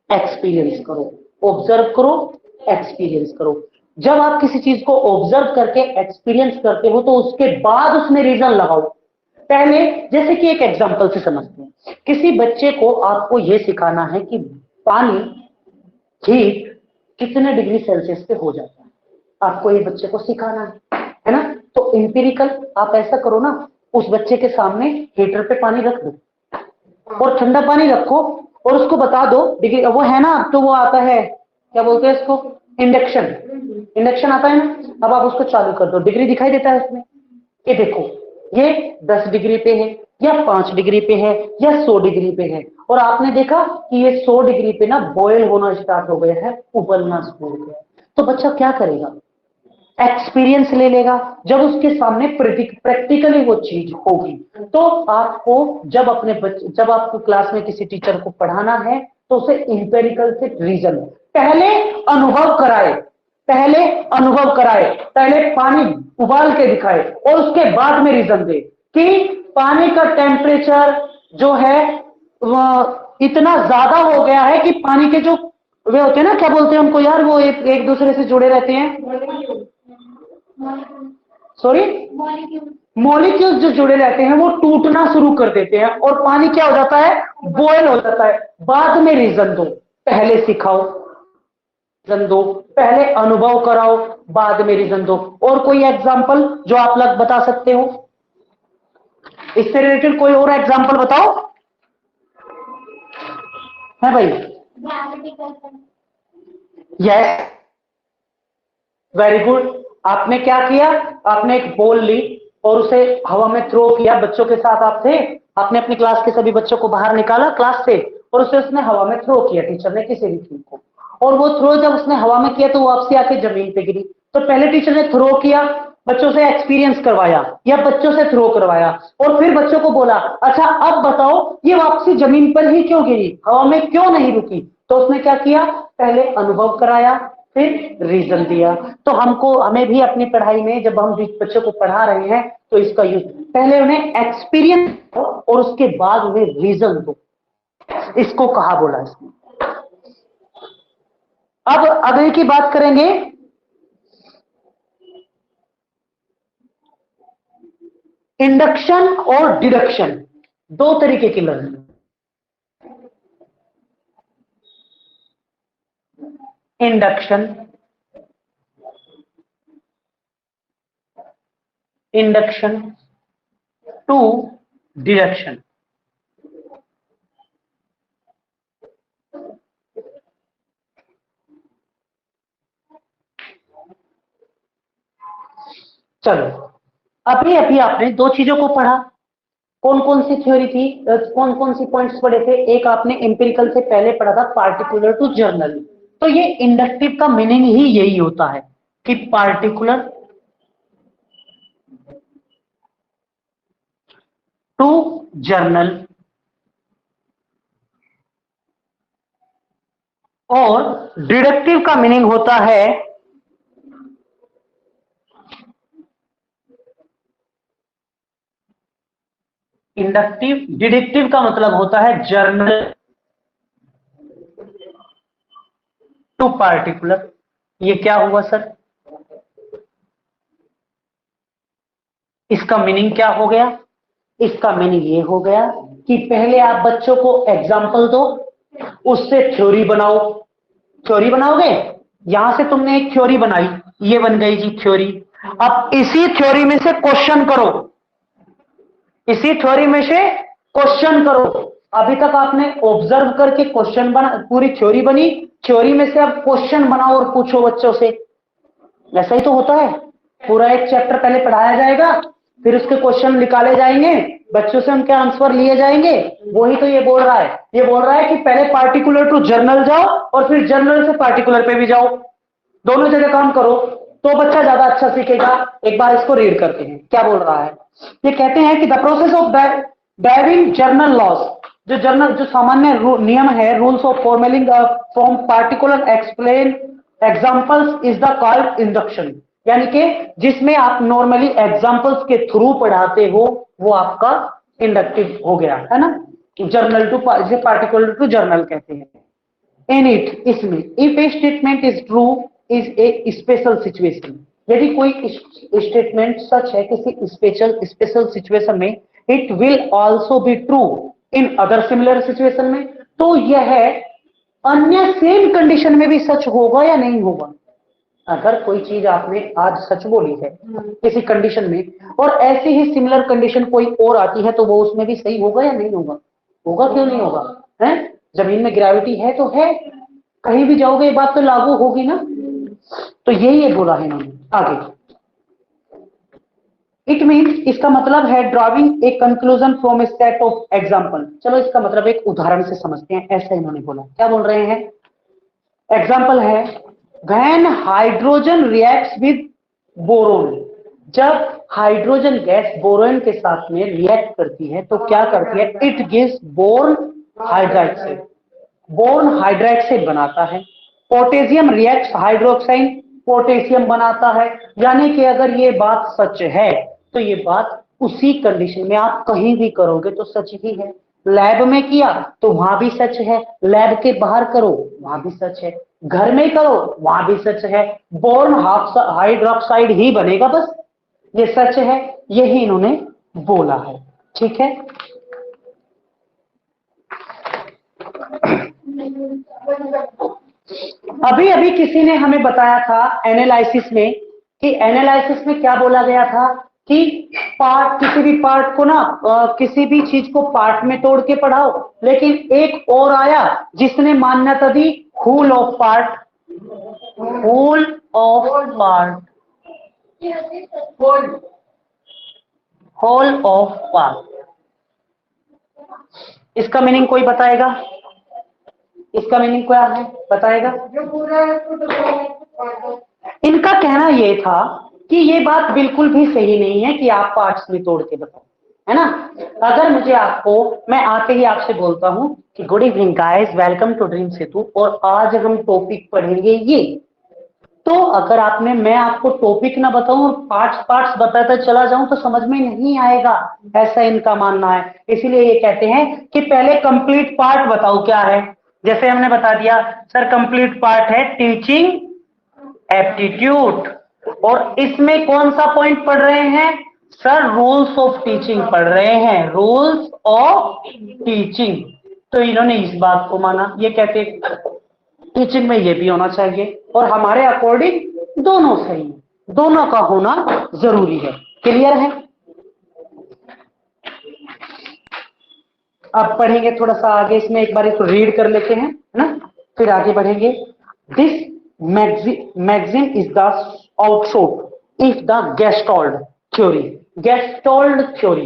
एक्सपीरियंस करो, ऑब्जर्व करो एक्सपीरियंस करो। जब आप किसी चीज को ऑब्जर्व करके एक्सपीरियंस करते हो तो उसके बाद उसमें रीजन लगाओ। पहले जैसे कि एक एग्जांपल से समझते हैं, किसी बच्चे को आपको यह सिखाना है कि पानी हीट कितने डिग्री सेल्सियस पे हो जाता है, आपको ये बच्चे को सिखाना है ना। तो इंपीरिकल आप ऐसा करो ना, उस बच्चे के सामने हीटर पे पानी रख दो और ठंडा पानी रखो और उसको बता दो डिग्री, वो है ना, तो वो आता है क्या बोलते हैं इसको, इंडक्शन आता है ना। अब आप उसको चालू कर दो, डिग्री दिखाई देता है उसमें, ये देखो ये 10 डिग्री पे है या 5 डिग्री पे है या 100 डिग्री पे है, और आपने देखा कि ये 100 डिग्री पे ना बॉयल होना स्टार्ट हो गया है, उबलना शुरू हो गया है। तो बच्चा क्या करेगा, एक्सपीरियंस ले लेगा। जब उसके सामने प्रैक्टिकली वो चीज होगी, तो आपको जब आपको क्लास में किसी टीचर को पढ़ाना है तो उसे इंपेरिकल से रीजन, पहले अनुभव कराए, पहले पानी उबाल के दिखाए और उसके बाद में रीजन दे कि पानी का टेम्परेचर जो है वो इतना ज्यादा हो गया है कि पानी के जो वे होते हैं ना, क्या बोलते हैं उनको यार, वो एक दूसरे से जुड़े रहते हैं, सॉरी मॉलिक्यूल्स जो जुड़े रहते हैं वो टूटना शुरू कर देते हैं और पानी क्या हो जाता है, बॉयल हो जाता है। बाद में रीजन दो, पहले सिखाओ रीजन दो, पहले अनुभव कराओ, बाद में रीजन दो। और कोई एग्जांपल जो आप लोग बता सकते हो, इससे रिलेटेड कोई और एग्जांपल बताओ। है भाई? Yes, very good. आपने क्या किया, आपने एक बॉल ली और उसे हवा में थ्रो किया। बच्चों के साथ आप थे, आपने अपनी क्लास के सभी बच्चों को बाहर निकाला क्लास से और उसे उसने हवा में थ्रो किया, टीचर ने किसी भी चीज को। और वो थ्रो जब उसने हवा में किया तो वो वापसी आके जमीन पे गिरी। तो पहले टीचर ने थ्रो किया, बच्चों से एक्सपीरियंस करवाया या बच्चों से थ्रो करवाया और फिर बच्चों को बोला अच्छा अब बताओ ये वापसी जमीन पर ही क्यों गिरी, हवा में क्यों नहीं रुकी। तो उसने क्या किया, पहले अनुभव कराया फिर रीजन दिया। तो हमें भी अपनी पढ़ाई में जब हम बच्चों को पढ़ा रहे हैं तो इसका यूज, पहले उन्हें एक्सपीरियंस दो और उसके बाद उन्हें रीजन दो, इसको कहा बोला इसमें। अब अगले की बात करेंगे, इंडक्शन और डिडक्शन, दो तरीके की learning. Induction, induction to deduction. चलो, अभी अभी आपने दो चीजों को पढ़ा, कौन कौन सी थ्योरी थी, कौन कौन सी पॉइंट्स पढ़े थे। एक आपने एम्पिरिकल से पहले पढ़ा था पार्टिकुलर टू जर्नल। तो ये इंडक्टिव का मीनिंग ही यही होता है कि पार्टिकुलर टू जर्नल, और डिडक्टिव का मीनिंग होता है इंडक्टिव, डिडक्टिव का मतलब होता है जर्नल टू पार्टिकुलर। ये क्या हुआ सर, इसका मीनिंग क्या हो गया, इसका मीनिंग ये हो गया कि पहले आप बच्चों को एग्जाम्पल दो, उससे थ्योरी बनाओ। थ्योरी बनाओगे, यहां से तुमने एक थ्योरी बनाई, ये बन गई जी थ्योरी। अब इसी थ्योरी में से क्वेश्चन करो, इसी थ्योरी में से क्वेश्चन करो। अभी तक आपने ऑब्जर्व करके क्वेश्चन बना, पूरी थ्योरी बनी, थ्योरी में से अब क्वेश्चन बनाओ और पूछो बच्चों से। ऐसा ही तो होता है, पूरा एक चैप्टर पहले पढ़ाया जाएगा, फिर उसके क्वेश्चन निकाले जाएंगे, बच्चों से उनके आंसर लिए जाएंगे। वही तो ये बोल रहा है, ये बोल रहा है कि पहले पार्टिकुलर टू जर्नल जाओ और फिर जर्नल से पार्टिकुलर पे भी जाओ, दोनों जगह काम करो तो बच्चा ज्यादा अच्छा सीखेगा। एक बार इसको रीड करते हैं क्या बोल रहा है। ये कहते हैं कि the process of deriving general laws, जो जर्नल जो सामान्य नियम है, rules of formulating from particular explain examples is the called induction. यानी कि जिसमें आप नॉर्मली एग्जाम्पल्स के थ्रू पढ़ाते हो वो आपका इंडक्टिव हो गया है ना। जर्नल टू, जिसे पार्टिकुलर टू जर्नल कहते हैं। इन इट, इसमें, if A statement is true is a special situation, यदि कोई स्टेटमेंट सच है किसी स्पेशल सिचुएशन में, it will also be true in other similar situation में, तो यह अन्य सेम कंडीशन में भी सच होगा या नहीं होगा। अगर कोई चीज आपने आज सच बोली है किसी कंडीशन में और ऐसी ही सिमिलर कंडीशन कोई और आती है तो वो उसमें भी सही होगा या नहीं होगा, होगा क्यों नहीं होगा, है? जमीन में ग्रेविटी है तो है, कहीं भी जाओगे ये बात तो लागू होगी ना। तो यही ये बोला है इन्होंने आगे। इट मीन्स, इसका मतलब है drawing a conclusion from a set of example. चलो इसका मतलब एक उदाहरण से समझते हैं, ऐसा इन्होंने बोला। क्या बोल रहे हैं, एग्जाम्पल है when hydrogen reacts with boron, जब हाइड्रोजन गैस बोरोन के साथ में रिएक्ट करती है तो क्या करती है, it gives boron hydride, boron hydride से बनाता है। पोटेशियम रिएक्ट्स हाइड्रोक्साइड, पोटेशियम बनाता है। यानी कि अगर ये बात सच है तो ये बात उसी कंडीशन में आप कहीं भी करोगे तो सच ही है। लैब में किया तो वहां भी सच है, लैब के बाहर करो वहां भी सच है, घर में करो वहां भी सच है, बोरन हाइड्रोक्साइड ही बनेगा बस। ये सच है, यही इन्होंने बोला है। ठीक है, अभी अभी किसी ने हमें बताया था एनालिसिस में कि एनालिसिस में क्या बोला गया था कि पार्ट, किसी भी पार्ट को ना किसी भी चीज को पार्ट में तोड़ के पढ़ाओ, लेकिन एक और आया जिसने मान्यता दी whole of part, whole of part, whole of part. इसका मीनिंग कोई बताएगा? इसका मीनिंग क्या है, बताएगा? जो पूरा है उसको तो इनका कहना यह था कि ये बात बिल्कुल भी सही नहीं है कि आप पार्ट्स में तोड़ के बताओ, है ना। अगर मुझे आपको, मैं आते ही आपसे बोलता हूं कि good evening guys, welcome to Dream Setu, और आज हम टॉपिक पढ़ेंगे ये, तो अगर आपने, मैं आपको टॉपिक ना बताऊं और पार्ट्स बताता चला जाऊं तो समझ में नहीं आएगा, ऐसा इनका मानना है। इसीलिए ये कहते हैं कि पहले कंप्लीट पार्ट बताओ क्या है। जैसे हमने बता दिया सर, कंप्लीट पार्ट है टीचिंग एप्टीट्यूड, और इसमें कौन सा पॉइंट पढ़ रहे हैं सर? रूल्स ऑफ टीचिंग पढ़ रहे हैं, रूल्स ऑफ टीचिंग। तो इन्होंने इस बात को माना, ये कहते टीचिंग में ये भी होना चाहिए, और हमारे अकॉर्डिंग दोनों सही है, दोनों का होना जरूरी है। क्लियर है? अब पढ़ेंगे थोड़ा सा आगे, इसमें एक बार इसको रीड कर लेते हैं ना, फिर आगे बढ़ेंगे। दिस मैगजीन इज द आउटसोर्ट if the gestalt theory, gestalt theory,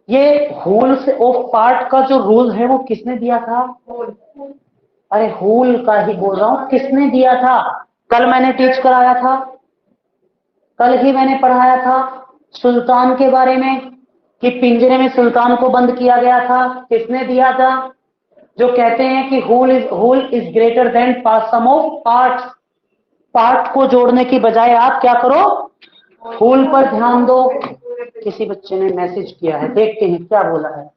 ये होल्स ऑफ पार्ट का जो रूल है वो किसने दिया था? अरे होल का ही बोल रहा हूं, किसने दिया था? कल मैंने टीच कराया था, कल ही मैंने पढ़ाया था सुल्तान के बारे में कि पिंजरे में सुल्तान को बंद किया गया था, किसने दिया था? जो कहते हैं कि whole is greater than sum of parts, part को जोड़ने की बजाय आप क्या करो, होल पर ध्यान दो। किसी बच्चे ने मैसेज किया है, देखते हैं क्या बोला है।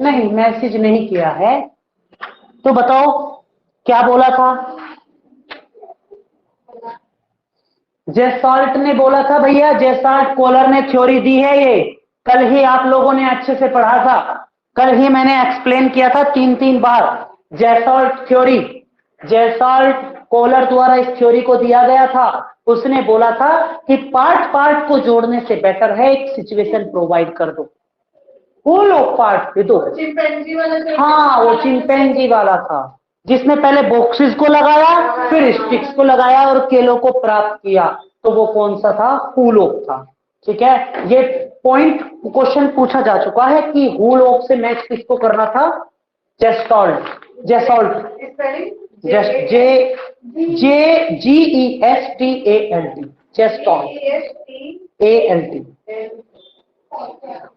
नहीं, मैसेज नहीं किया है, तो बताओ क्या बोला था? जेसाल्ट ने बोला था भैया, जेसाल्ट कोलर ने थ्योरी दी है, ये कल ही आप लोगों ने अच्छे से पढ़ा था, कल ही मैंने एक्सप्लेन किया था 3 बार। जेसाल्ट थ्योरी, जेसाल्ट कोलर द्वारा इस थ्योरी को दिया गया था। उसने बोला था कि पार्ट को जोड़ने से बेटर है एक सिचुएशन प्रोवाइड कर दो, होल ऑफ पार्ट दे दो। चिंपैंजी वाला, हाँ, वो चिंपैंजी वाला था जिसने पहले बॉक्सेस को लगाया, फिर स्टिक्स को लगाया और केलों को प्राप्त किया, तो वो कौन सा था? होल ऑफ था। ठीक है, ये पॉइंट क्वेश्चन पूछा जा चुका है कि होल ऑफ से मैच किसको करना था? Gestalt, gestalt, JESTALT, gestalt, ALT,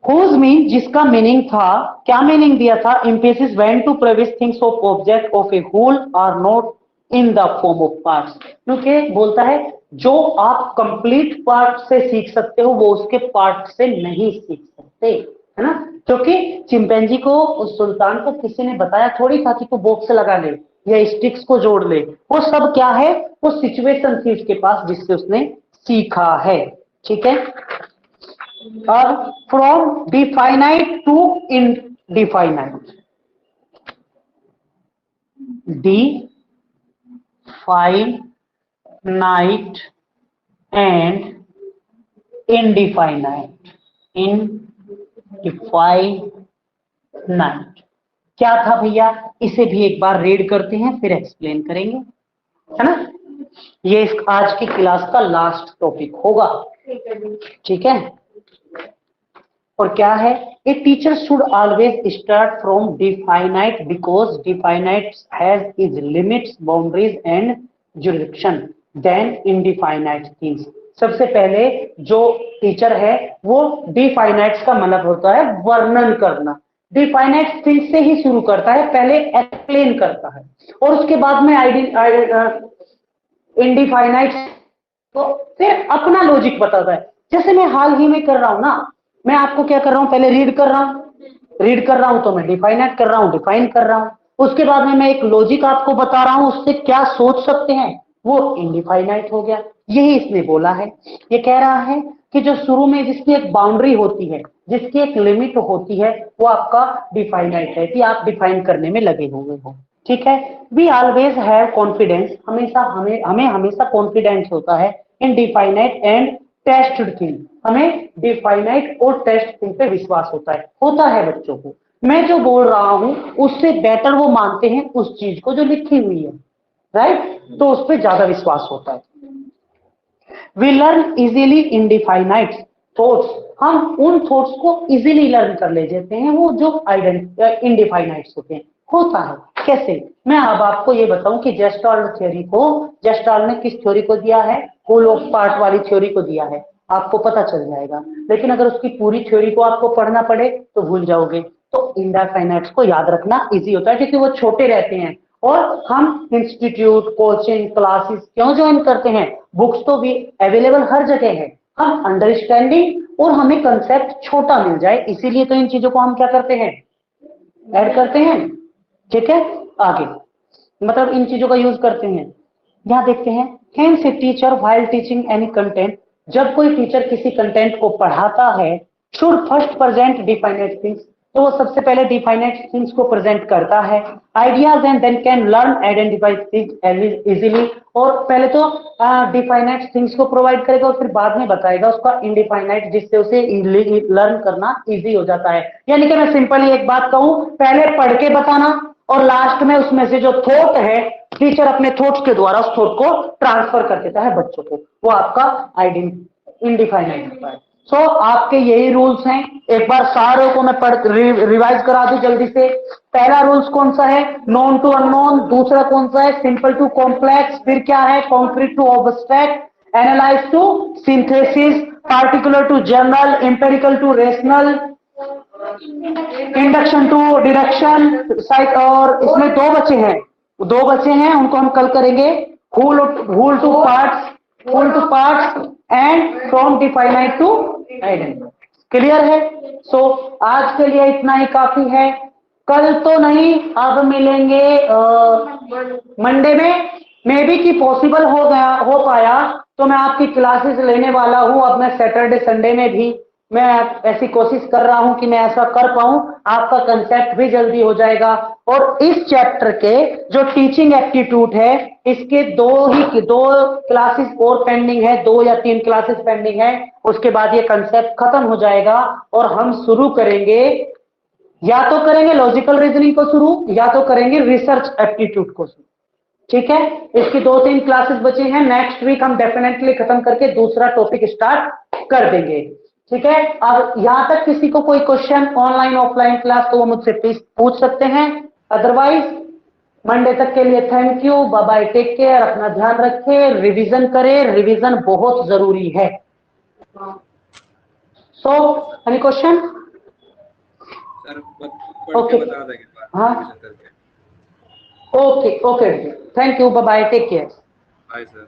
whose mean, जिसका मीनिंग था, क्या मीनिंग दिया था? Emphasis when to previous things of object of a whole are not in the form of parts, क्योंकि बोलता है जो आप कंप्लीट पार्ट से सीख सकते हो वो उसके पार्ट से नहीं सीख सकते, है ना। क्योंकि चिंपैंजी को, उस सुल्तान को किसी ने बताया थोड़ी था कि तू बॉक्स लगा ले या स्टिक्स को जोड़ ले, वो सब क्या है? वो सिचुएशन थी उसके पास जिससे उसने सीखा है। ठीक है, अब from definite to indefinite, definite and indefinite, indefinite क्या था भैया? इसे भी एक बार रीड करते हैं फिर एक्सप्लेन करेंगे, है ना। ये आज की क्लास का लास्ट टॉपिक होगा, ठीक है। और क्या है? A teacher should always start from definite because definite has is limits, boundaries and jurisdiction then indefinite things. सबसे पहले जो टीचर है वो डिफाइनाइट्स का मतलब होता है वर्णन करना, डिफाइनाइट थिंग्स से ही शुरू करता है, पहले एक्सप्लेन करता है और उसके बाद में इनडिफाइनाइट तो फिर अपना लॉजिक बताता है। जैसे मैं हाल ही में कर रहा हूं ना, मैं आपको क्या कर रहा हूं? पहले रीड कर रहा हूं तो मैं डिफाइनाइट कर रहा हूं, डिफाइन कर रहा हूं, उसके बाद में मैं एक लॉजिक आपको बता रहा हूं, उससे क्या सोच सकते हैं, वो इंडिफाइनाइट हो गया। यही इसने बोला है। ये कह रहा है कि जो शुरू में जिसकी एक बाउंड्री होती है, जिसकी एक लिमिट होती है, वो आपका डिफाइनाइट है कि आप डिफाइन करने में लगे हुए हो। ठीक है। वी ऑलवेज हैव कॉन्फिडेंस, हमेशा हमें हमेशा कॉन्फिडेंस होता है इन डिफाइनाइट एंड टेस्टेड थिंग। हमें डिफाइनाइट और टेस्ट थिंग पे विश्वास होता है बच्चों को। मैं जो बोल रहा हूं उससे बेटर वो मानते हैं उस चीज को जो लिखी हुई है, राइट? तो उस पर ज्यादा विश्वास होता है। We learn easily indefinite thoughts, हम उन थॉट्स को इजीली लर्न कर ले जाते हैं, वो जो इनडिफाइनाइट्स होते हैं। होता है कैसे? मैं अब आपको ये बताऊं कि जेस्टाल्ट थ्योरी को, जेस्टाल्ट ने किस थ्योरी को दिया है? होल ऑफ पार्ट वाली थ्योरी को दिया है। आपको पता चल जाएगा, लेकिन अगर उसकी पूरी थ्योरी को आपको पढ़ना पड़े तो भूल जाओगे। तो इनडिफाइनाइट्स को याद रखना इजी होता है क्योंकि वो छोटे रहते हैं। और हम इंस्टीट्यूट, कोचिंग क्लासेस क्यों ज्वाइन करते हैं? बुक्स तो भी अवेलेबल हर जगह है। हम अंडरस्टैंडिंग और हमें कंसेप्ट छोटा मिल जाए, इसीलिए तो इन चीजों को हम क्या करते हैं? ऐड करते हैं। ठीक है, आगे मतलब इन चीजों का यूज करते हैं। यहां देखते हैं, hence a teacher while teaching any content, जब कोई टीचर किसी कंटेंट को पढ़ाता है, should first present definite things, तो वो सबसे पहले डिफाइनेट थिंग्स को प्रेजेंट करता है। Ideas and then can learn identify things easily, और पहले तो डिफाइनेट थिंग्स को प्रोवाइड करेगा और फिर बाद में बताएगा उसका इनडिफाइनाइट, जिससे उसे लर्न करना इजी हो जाता है। यानी कि मैं सिंपली एक बात कहूं, पहले पढ़ के बताना और लास्ट में उसमें से जो थॉट है, टीचर अपने थॉट्स के द्वारा उस थॉट को ट्रांसफर कर देता है बच्चों को, वो आपका इनडिफाइनाइट होता है। सो आपके यही रूल्स हैं। एक बार सारों को मैं रिवाइज करा दूं जल्दी से। पहला रूल्स कौन सा है? Known to unknown. दूसरा कौन सा है? Simple to complex. फिर क्या है? Concrete to abstract, analyse to synthesis, particular to general, empirical to rational, induction to deduction, साइट। और इसमें दो बचे हैं, उनको हम कल करेंगे। Whole to parts and from definite to identified. Clear है? सो आज के लिए इतना ही काफी है। कल तो नहीं, अब मिलेंगे मंडे में। मे बी कि पॉसिबल हो पाया तो मैं आपकी क्लासेस लेने वाला हूं। अब मैं सैटरडे संडे में भी मैं ऐसी कोशिश कर रहा हूं कि मैं ऐसा कर पाऊं, आपका कंसेप्ट भी जल्दी हो जाएगा। और इस चैप्टर के जो टीचिंग एप्टीट्यूड है, इसके दो क्लासेस और पेंडिंग है, 2 या 3 क्लासेस पेंडिंग है। उसके बाद ये कंसेप्ट खत्म हो जाएगा और हम शुरू करेंगे, या तो करेंगे लॉजिकल रीजनिंग को शुरू, या तो करेंगे रिसर्च एप्टीट्यूड को शुरू। ठीक है, इसकी 2-3 क्लासेस बचे हैं। नेक्स्ट वीक हम डेफिनेटली खत्म करके दूसरा टॉपिक स्टार्ट कर देंगे। ठीक है, अब यहां तक किसी को कोई क्वेश्चन ऑनलाइन ऑफलाइन क्लास, तो वो मुझसे प्लीज पूछ सकते हैं। अदरवाइज मंडे तक के लिए thank you, bye bye, take care, अपना ध्यान रखें, रिवीजन करें, रिवीजन बहुत जरूरी है। So any question? सर पढ़ के बता देंगे हाँ, रिवीजन करके। Okay, thank you, bye bye, take care. Bye sir.